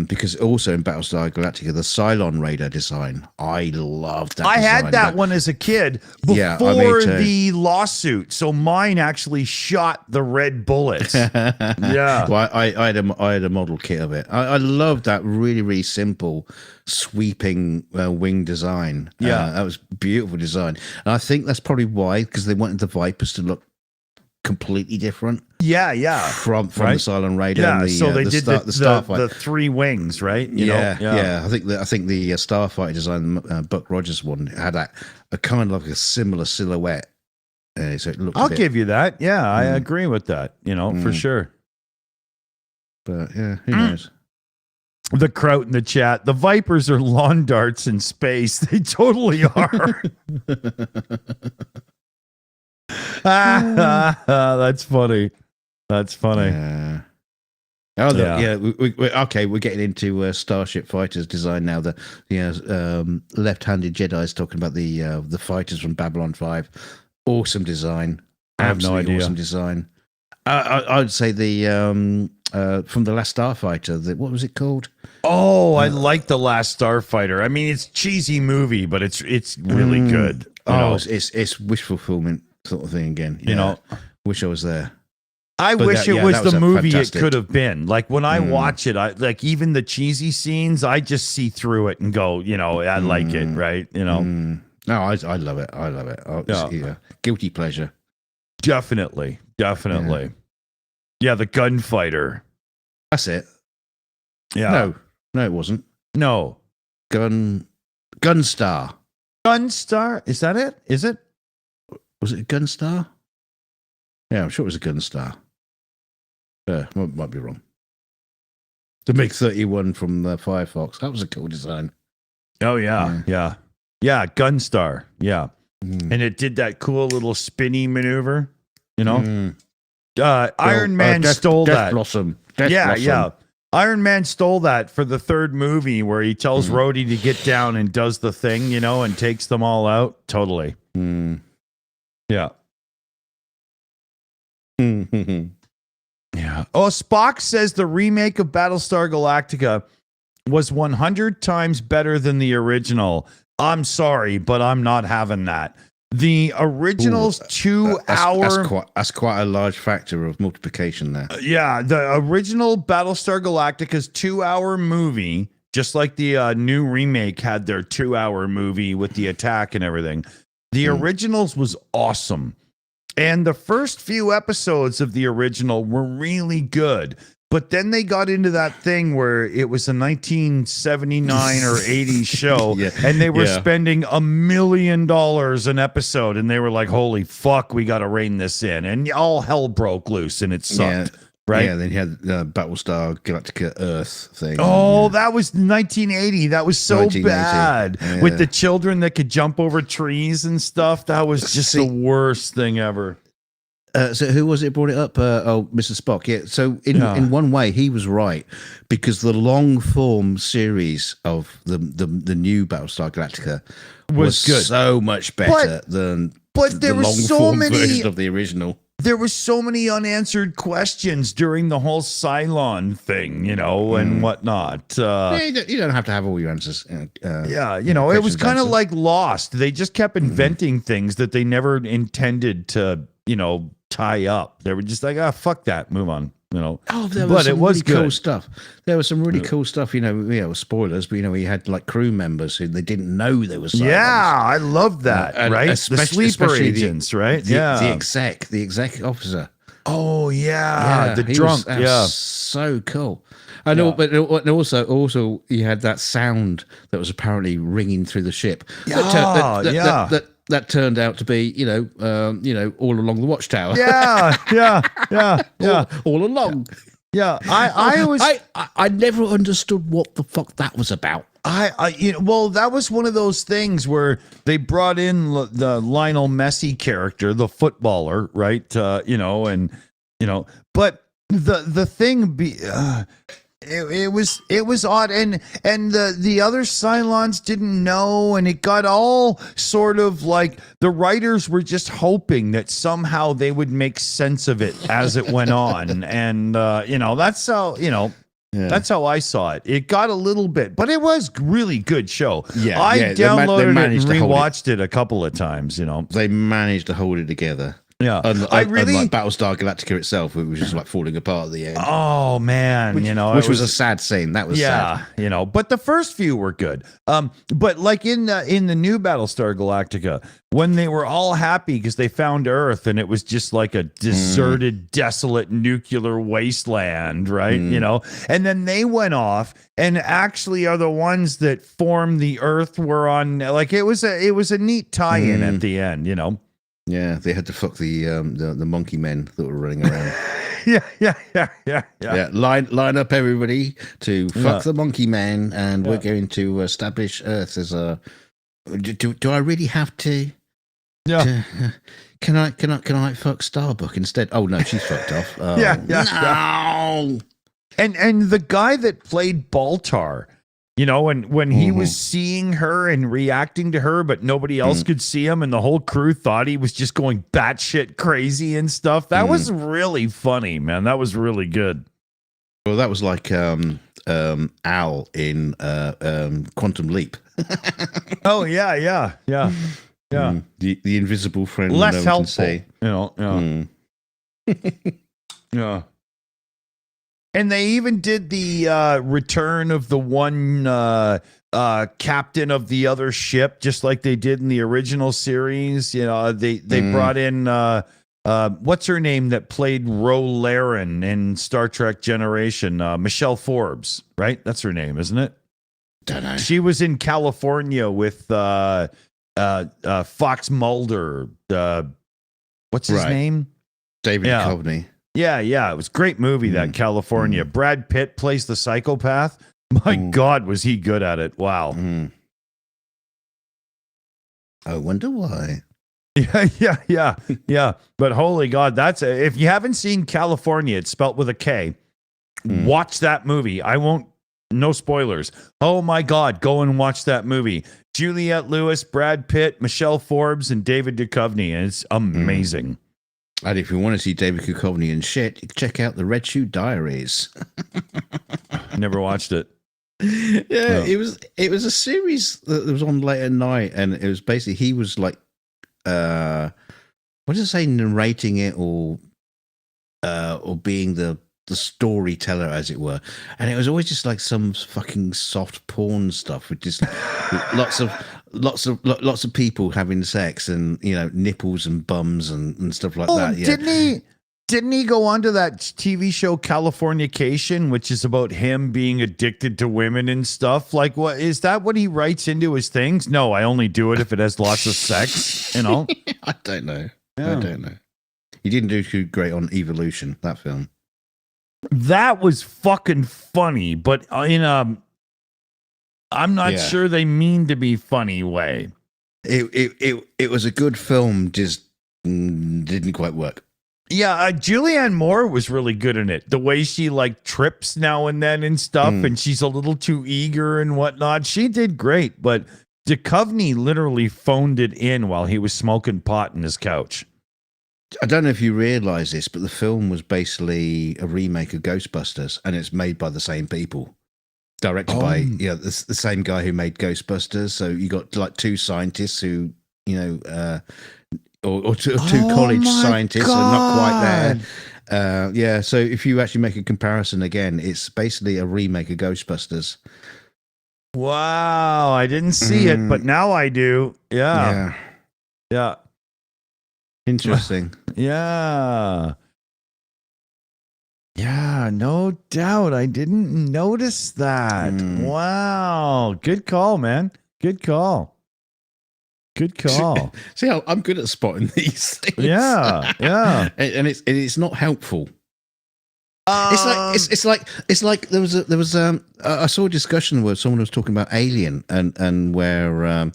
B: Because also in Battlestar Galactica, the Cylon radar design, I loved that.
A: I had that one as a kid before the lawsuit, so mine actually shot the red bullets. Yeah,
B: well, I had a model kit of it. I loved that really, really simple sweeping wing design.
A: Yeah,
B: that was beautiful design, and I think that's probably why, because they wanted the Vipers to look completely different.
A: Yeah.
B: From the Cylon radar.
A: Yeah,
B: and
A: so they did the
B: Starfighter.
A: the three wings, right?
B: Yeah. I think the Starfighter design, Buck Rogers one, had a kind of like a similar silhouette. So it looked.
A: I'll give you that. Yeah, I agree with that. You know, for sure.
B: But yeah, who knows?
A: The Kraut in the chat. The Vipers are lawn darts in space. They totally are. That's funny.
B: Yeah. We're getting into Starship Fighters design now. The left-handed Jedi's talking about the fighters from Babylon 5. Awesome design.
A: I have no idea.
B: Awesome design. I'd say the from the Last Starfighter. What was it called?
A: Oh, I like the Last Starfighter. I mean, it's a cheesy movie, but it's really good.
B: It's wish fulfillment sort of thing again. You know, wish I was there.
A: I wish it was the movie fantastic. It could have been. Like when I watch it, I like even the cheesy scenes, I just see through it and go, you know, I like it, right? You know.
B: No, I love it. I love it. Guilty pleasure.
A: Definitely. Yeah, the gunfighter.
B: That's it.
A: Yeah.
B: No, it wasn't.
A: No.
B: Gunstar.
A: Gunstar? Is that it? Is it?
B: Was it a Gunstar? Yeah, I'm sure it was a Gunstar. Might be wrong. The MiG-31 from the Firefox. That was a cool design.
A: Oh, yeah. Yeah, Gunstar. Yeah. And it did that cool little spinny maneuver, you know? Iron Man stole
B: Death
A: that.
B: Blossom.
A: Yeah. Iron Man stole that for the third movie where he tells Rhodey to get down and does the thing, you know, and takes them all out. Totally. Yeah. Yeah. Oh, Spock says the remake of Battlestar Galactica was 100 times better than the original. I'm sorry, but I'm not having that. The original's 2 hour.
B: That's quite a large factor of multiplication there.
A: Yeah, the original Battlestar Galactica's 2 hour movie, just like the new remake had their 2 hour movie with the attack and everything. The originals was awesome. And the first few episodes of the original were really good. But then they got into that thing where it was a 1979 or 80s show, and they were spending $1 million an episode, and they were like, holy fuck, we got to rein this in. And all hell broke loose, and it sucked. right?
B: Yeah, then you had Battlestar Galactica Earth thing.
A: Oh, that was 1980. That was so
B: 1980.
A: bad.
B: Yeah.
A: With the children that could jump over trees and stuff. That was just the worst thing ever.
B: So who was it brought it up? Mr. Spock. Yeah. So in one way, he was right, because the long form series of the new Battlestar Galactica was
A: good.
B: so much better than
A: but there
B: the
A: were
B: long
A: so
B: form
A: many
B: version of the original.
A: There were so many unanswered questions during the whole Cylon thing, and whatnot.
B: Yeah, you don't have to have all your answers.
A: Yeah, it was kind of like Lost. They just kept inventing things that they never intended to, tie up. They were just like, fuck that, move on.
B: Oh, there
A: but
B: was some
A: it was
B: really
A: good.
B: cool stuff. There was some really cool stuff. Spoilers, but we had like crew members who they didn't know there was.
A: Yeah, I love that.
B: And
A: right, the
B: especially
A: sleeper agents, right?
B: The exec officer.
A: Oh yeah, the
B: he
A: drunk.
B: was so cool. I know, but also you had that sound that was apparently ringing through the ship. That turned out to be, all along the watchtower.
A: Yeah.
B: all along.
A: Yeah, I
B: never understood what the fuck that was about.
A: That was one of those things where they brought in the Lionel Messi character, the footballer, right? But the thing it was odd, and the other Cylons didn't know, and it got all sort of like the writers were just hoping that somehow they would make sense of it as it went on, and that's how that's how I saw it. It got a little bit, but it was really good show.
B: Yeah,
A: I downloaded it and
B: to hold
A: rewatched it a couple of times.
B: They managed to hold it together.
A: Yeah,
B: unlike Battlestar Galactica itself, it was just like falling apart at the end.
A: Oh man,
B: which was a sad scene. That was sad.
A: But the first few were good. But like in the new Battlestar Galactica, when they were all happy because they found Earth and it was just like a deserted, desolate nuclear wasteland, right? And then they went off and actually are the ones that formed the Earth we're on. Like it was a neat tie-in at the end,
B: Yeah, they had to fuck the monkey men that were running around.
A: Yeah.
B: Line up, everybody, to fuck the monkey men, and we're going to establish Earth as a. Do I really have to?
A: Yeah.
B: Can I fuck Starbuck instead? Oh no, she's fucked off.
A: No. And the guy that played Baltar. When he was seeing her and reacting to her, but nobody else could see him, and the whole crew thought he was just going batshit crazy and stuff. That was really funny, man. That was really good.
B: Well, that was like Al in Quantum Leap.
A: Oh yeah.
B: The invisible friend.
A: Less
B: no one
A: helpful.
B: Can say.
A: Yeah. And they even did the return of the one captain of the other ship, just like they did in the original series. They brought in what's her name that played Ro Laren in Star Trek Generation? Michelle Forbes, right? That's her name, isn't it?
B: Don't know.
A: She was in California with Fox Mulder. What's his name?
B: David Duchovny.
A: Yeah, it was a great movie, that California. Brad Pitt plays the psychopath. My God, was he good at it. Wow.
B: I wonder why.
A: Yeah. But holy God, if you haven't seen California, it's spelt with a K, watch that movie. No spoilers. Oh my God, go and watch that movie. Juliette Lewis, Brad Pitt, Michelle Forbes, and David Duchovny, and it's amazing.
B: And if you want to see David Duchovny and shit, you can check out the Red Shoe Diaries.
A: Never watched it.
B: Yeah, it was a series that was on late at night, and it was basically he was like, what does it say, narrating it or being the storyteller, as it were, and it was always just like some fucking soft porn stuff with just lots of people having sex and nipples and bums and stuff like that. Yeah.
A: Didn't he go on to that TV show Californication, which is about him being addicted to women and stuff? Like, what is that? What he writes into his things? No, I only do it if it has lots of sex.
B: I don't know. Yeah. I don't know. He didn't do too great on Evolution, that film.
A: That was fucking funny, but I'm not sure they mean to be funny way.
B: It was a good film, just didn't quite work.
A: Yeah, Julianne Moore was really good in it. The way she like trips now and then and stuff, and she's a little too eager and whatnot. She did great, but Duchovny literally phoned it in while he was smoking pot in his couch.
B: I don't know if you realise this, but the film was basically a remake of Ghostbusters, and it's made by the same people. Directed by the same guy who made Ghostbusters. So you got like two scientists who, or two college scientists are not quite there. So if you actually make a comparison again, it's basically a remake of Ghostbusters.
A: Wow, I didn't see it, but now I do. Yeah.
B: Interesting.
A: Yeah, no doubt. I didn't notice that. Wow. Good call, man. Good call.
B: See how I'm good at spotting these things.
A: Yeah.
B: and it's not helpful. It's like there was I saw a discussion where someone was talking about Alien and where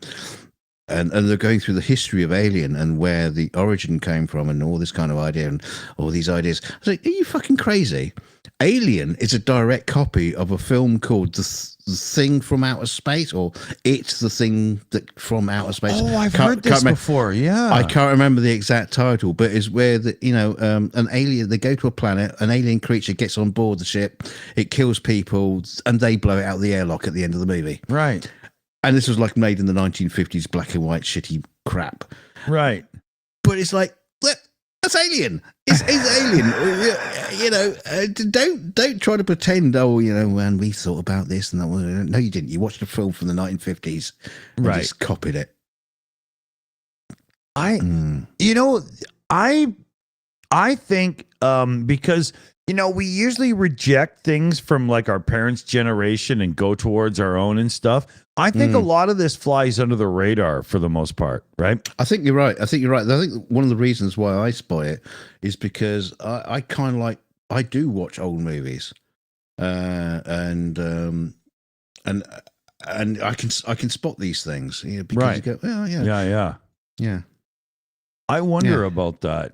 B: and they're going through the history of Alien and where the origin came from and all this kind of idea and all these ideas. I was like, are you fucking crazy? Alien is a direct copy of a film called The Thing from Outer Space, or It's the Thing that from Outer Space.
A: Oh, I've heard this before. Yeah,
B: I can't remember the exact title, but it's where an alien, they go to a planet, an alien creature gets on board the ship, it kills people, and they blow it out of the airlock at the end of the movie.
A: Right.
B: And this was like made in the 1950s, black and white, shitty crap.
A: Right.
B: But it's like, that's Alien. It's Alien. Don't try to pretend, man, we thought about this and that. No, you didn't. You watched a film from the 1950s and just copied it.
A: I think because we usually reject things from like our parents' generation and go towards our own and stuff. I think a lot of this flies under the radar for the most part, right?
B: I think you're right. I think one of the reasons why I spy it is because I kind of like, I do watch old movies, and I can spot these things, because you go, oh yeah.
A: I wonder about that,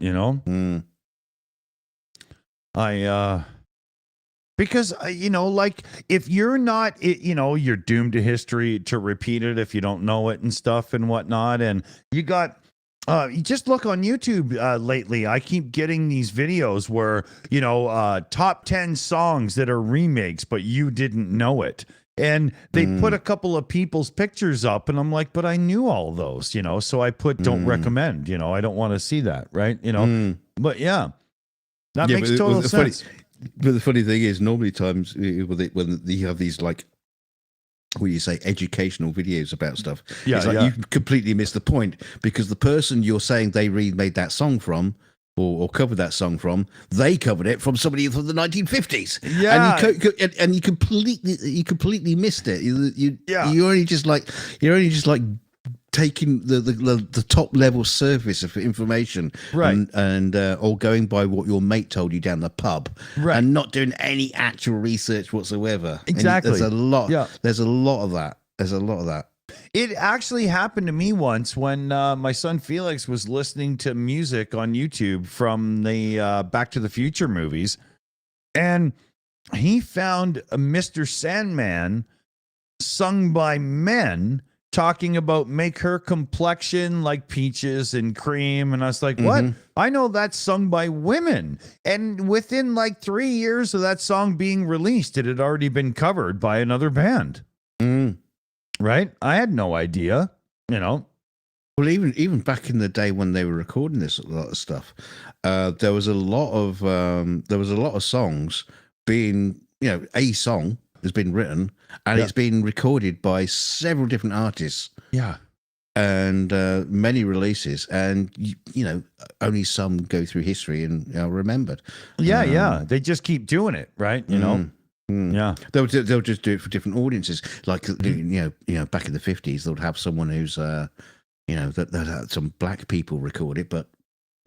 A: because like if you're not, you're doomed to history to repeat it if you don't know it and stuff and whatnot. And you got, you just look on YouTube lately. I keep getting these videos where, top 10 songs that are remakes, but you didn't know it. And they put a couple of people's pictures up, and I'm like, but I knew all those, so I put don't recommend, I don't want to see that, right? But yeah, that makes total sense.
B: But the funny thing is, normally times when you have these like, what do you say, educational videos about stuff, it's like you completely miss the point, because the person you're saying they remade that song from or covered that song from, they covered it from somebody from the 1950s. Yeah, and you completely missed it. You're only just like taking the top level surface of information,
A: right,
B: and or going by what your mate told you down the pub, right, and not doing any actual research whatsoever.
A: Exactly.
B: And there's a lot. Yeah. There's a lot of that.
A: It actually happened to me once when my son Felix was listening to music on YouTube from the Back to the Future movies, and he found a Mr. Sandman sung by men talking about make her complexion like peaches and cream. And I was like, what? I know that's sung by women. And within like 3 years of that song being released, it had already been covered by another band. Right? I had no idea, Well,
B: even back in the day when they were recording this lot of stuff, there was a lot of songs being, a song has been written and it's been recorded by several different artists.
A: Yeah.
B: And many releases, and only some go through history and are remembered.
A: Yeah. They just keep doing it, right? Yeah,
B: they'll just do it for different audiences. Like back in the 50s, they'll have someone who's that had some black people record it, but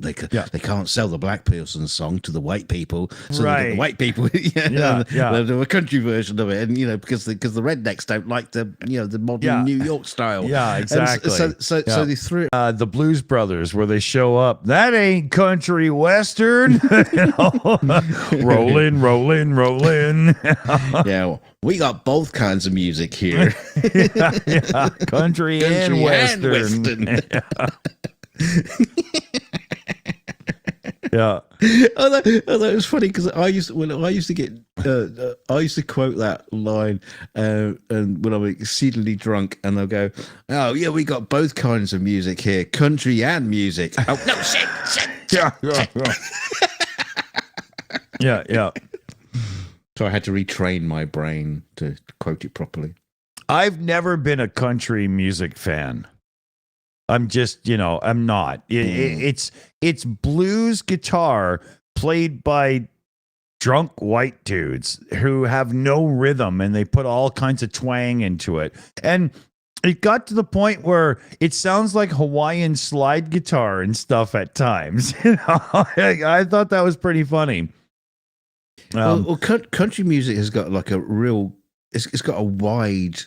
B: they can't sell the Black person song to the white people, so
A: Right.
B: the white people they'll do a country version of it, and because the rednecks don't like the the modern New York style.
A: Yeah, exactly.
B: So they threw it.
A: The Blues Brothers, where they show up, that ain't country western. Rollin', rollin', rollin'.
B: Yeah, we got both kinds of music here.
A: Yeah, country and western. Yeah.
B: Although it was funny because I used to get I used to quote that line and when I'm exceedingly drunk, and they'll go, "Oh yeah, we got both kinds of music here, country and music." Oh no, shit.
A: Yeah.
B: So I had to retrain my brain to quote it properly.
A: I've never been a country music fan. I'm just, I'm not. It's blues guitar played by drunk white dudes who have no rhythm, and they put all kinds of twang into it. And it got to the point where it sounds like Hawaiian slide guitar and stuff at times. I thought that was pretty funny.
B: Country music has got like a real, it's got a wide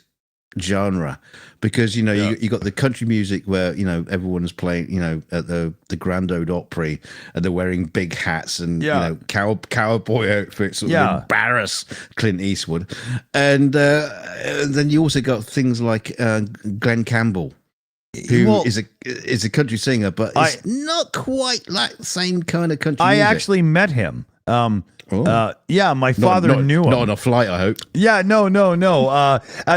B: genre, because you got the country music where everyone's playing at the Grand Ole Opry, and they're wearing big hats and cowboy outfits that would embarrass Clint Eastwood, and then you also got things like Glenn Campbell, who is a country singer, but it's not quite like the same kind of country music.
A: I actually met him. My father knew him.
B: Not on a flight, I hope.
A: Yeah, no.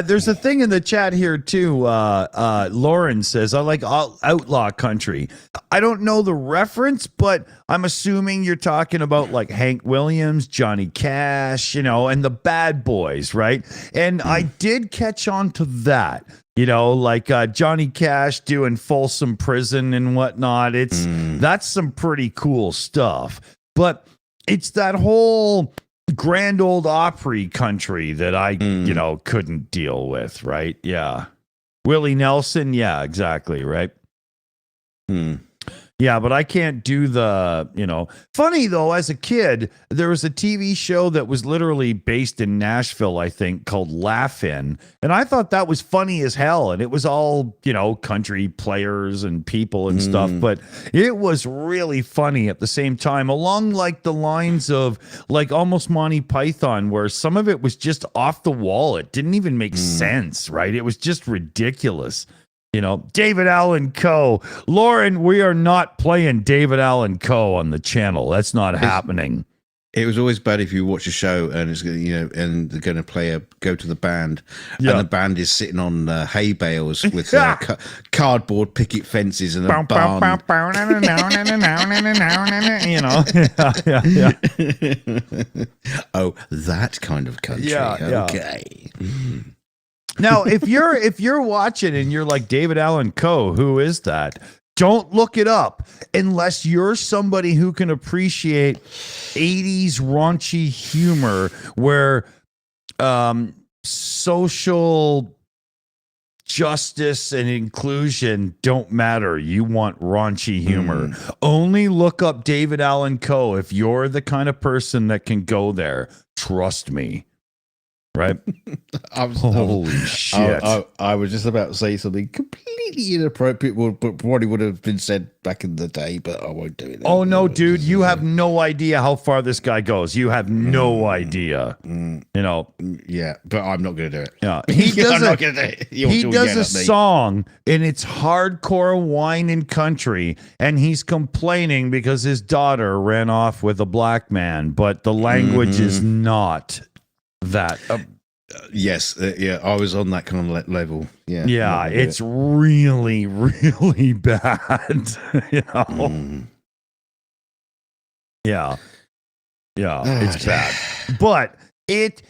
A: There's a thing in the chat here too. Lauren says, I like outlaw country. I don't know the reference, but I'm assuming you're talking about like Hank Williams, Johnny Cash, and the Bad Boys, right? And I did catch on to that. Like Johnny Cash doing Folsom Prison and whatnot. That's some pretty cool stuff. But it's that whole Grand Ole Opry country that I, couldn't deal with, right? Yeah. Willie Nelson, yeah, exactly, right? Yeah, but I can't do the, Funny, though, as a kid, there was a TV show that was literally based in Nashville, I think, called Laugh-In. And I thought that was funny as hell. And it was all, country players and people and stuff. But it was really funny at the same time, along like the lines of like almost Monty Python, where some of it was just off the wall. It didn't even make sense, right? It was just ridiculous. David Allen Coe. Lauren, we are not playing David Allen Coe on the channel. That's not happening.
B: It was always bad if you watch a show and it's and they're going to go to the band, and the band is sitting on hay bales with cardboard picket fences and a barn. Oh, that kind of country.
A: Yeah,
B: okay.
A: Now, if you're watching and you're like David Allen Coe, who is that? Don't look it up unless you're somebody who can appreciate 80s raunchy humor where social justice and inclusion don't matter. You want raunchy humor. Only look up David Allen Coe if you're the kind of person that can go there. Trust me. Right? Holy shit.
B: I was just about to say something completely inappropriate, but probably would have been said back in the day, but I won't do it.
A: Oh, no, dude. You have no idea how far this guy goes. You have no idea.
B: Yeah, but I'm not going to do it.
A: Yeah. He does a song, and it's hardcore wine and country, and he's complaining because his daughter ran off with a black man, but the language is not that.
B: Yes, I was on that kind of level.
A: Yeah, it's really, really bad. Yeah, it's bad, but it's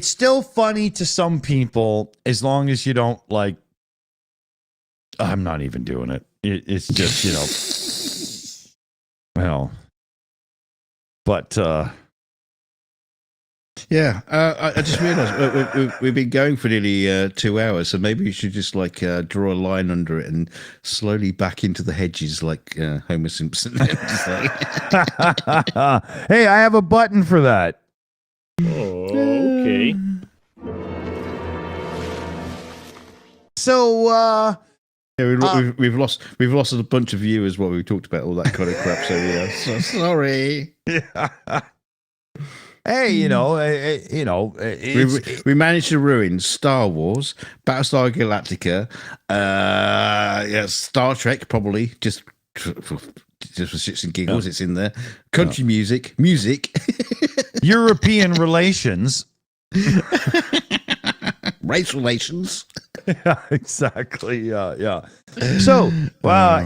A: still funny to some people as long as you don't like. I'm not even doing it. It's just but.
B: Yeah, I just realised we've been going for nearly 2 hours, so maybe we should just like draw a line under it and slowly back into the hedges like Homer Simpson. Just like-
A: Hey, I have a button for that.
G: Okay.
A: So,
B: Yeah, we've lost a bunch of viewers while we talked about all that kind of crap. So yeah, so sorry.
A: hey, it's,
B: We managed to ruin Star Wars, Battlestar Galactica, yeah, Star Trek probably just for shits and giggles. It's in there. Country music,
A: European relations.
B: race relations.
A: Yeah, exactly. Yeah. So,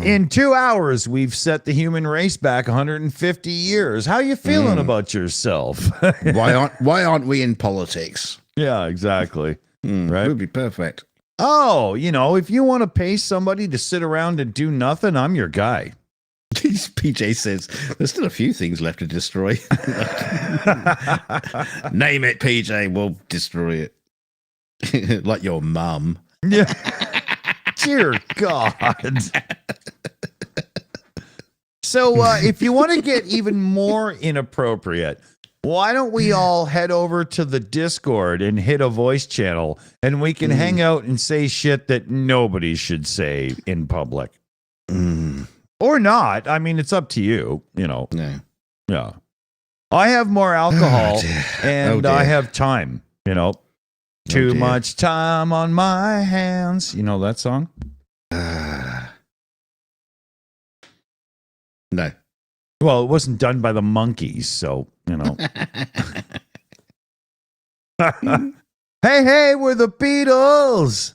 A: in 2 hours, we've set the human race back 150 years. How you feeling about yourself?
B: Why aren't we in politics?
A: Yeah, exactly.
B: Right, would be perfect.
A: Oh, if you want to pay somebody to sit around and do nothing, I'm your guy.
B: PJ says there's still a few things left to destroy. Name it, PJ. We'll destroy it. Like your mum.
A: Yeah. Dear God. So if you want to get even more inappropriate, why don't we all head over to the Discord and hit a voice channel and we can hang out and say shit that nobody should say in public. Or not. I mean, it's up to you,
B: No.
A: Yeah. I have more alcohol and I have time, Too much time on my hands. You know that song?
B: No.
A: Well, it wasn't done by the Monkees, so, Hey, we're the Beatles.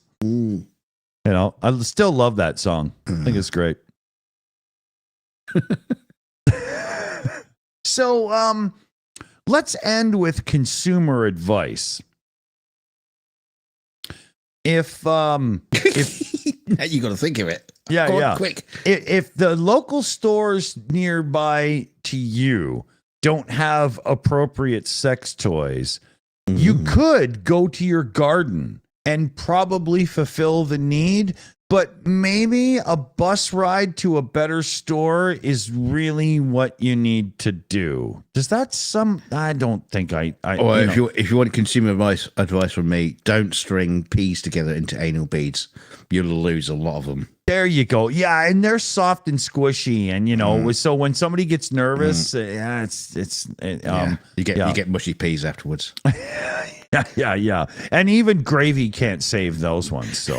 A: I still love that song. I think it's great. So, let's end with consumer advice. If
B: Now you got to think of it.
A: Yeah,
B: Go on,
A: yeah.
B: quick.
A: If the local stores nearby to you don't have appropriate sex toys, you could go to your garden and probably fulfill the need, but maybe a bus ride to a better store is really what you need to do. Does that I don't think
B: if you want consumer advice from me, don't string peas together into anal beads. You'll lose a lot of them.
A: There you go. Yeah, and they're soft and squishy, and so when somebody gets nervous,
B: you get mushy peas afterwards.
A: Yeah. And even gravy can't save those ones. So,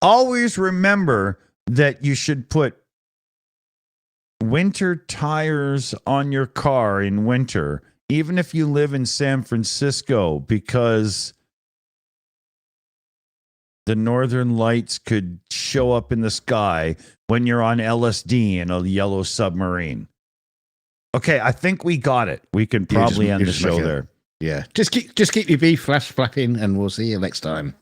A: always remember that you should put winter tires on your car in winter, even if you live in San Francisco, because the northern lights could show up in the sky when you're on LSD in a yellow submarine. Okay, I think we got it. We can probably end the show there.
B: Yeah, just keep your beef flapping, and we'll see you next time.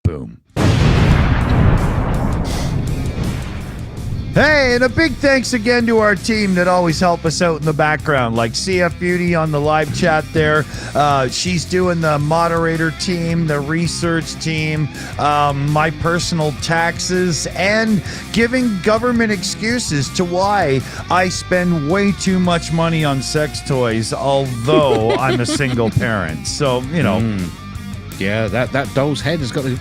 A: Boom. Hey, and a big thanks again to our team that always help us out in the background, like CF Beauty on the live chat there. She's doing the moderator team, the research team, my personal taxes, and giving government excuses to why I spend way too much money on sex toys, although I'm a single parent. So,
B: Yeah, that doll's head has got to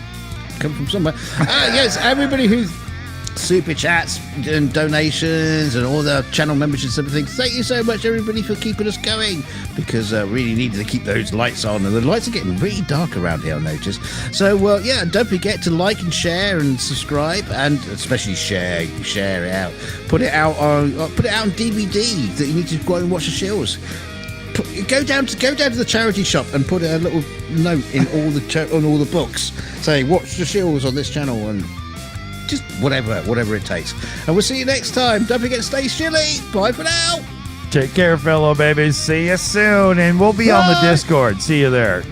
B: come from somewhere. Yes, everybody who's super chats and donations and all the channel memberships and everything, thank you so much, everybody, for keeping us going, because really needed to keep those lights on, and the lights are getting really dark around here, I've noticed. So don't forget to like and share and subscribe, and especially share it out, put it out on DVD that you need to go and watch the Shills. Go down to the charity shop and put a little note in all the books saying watch the Shills on this channel, and just whatever it takes. And we'll see you next time. Don't forget to stay shilly. Bye for now.
A: Take care, fellow babies. See you soon. And we'll be on the Discord. See you there.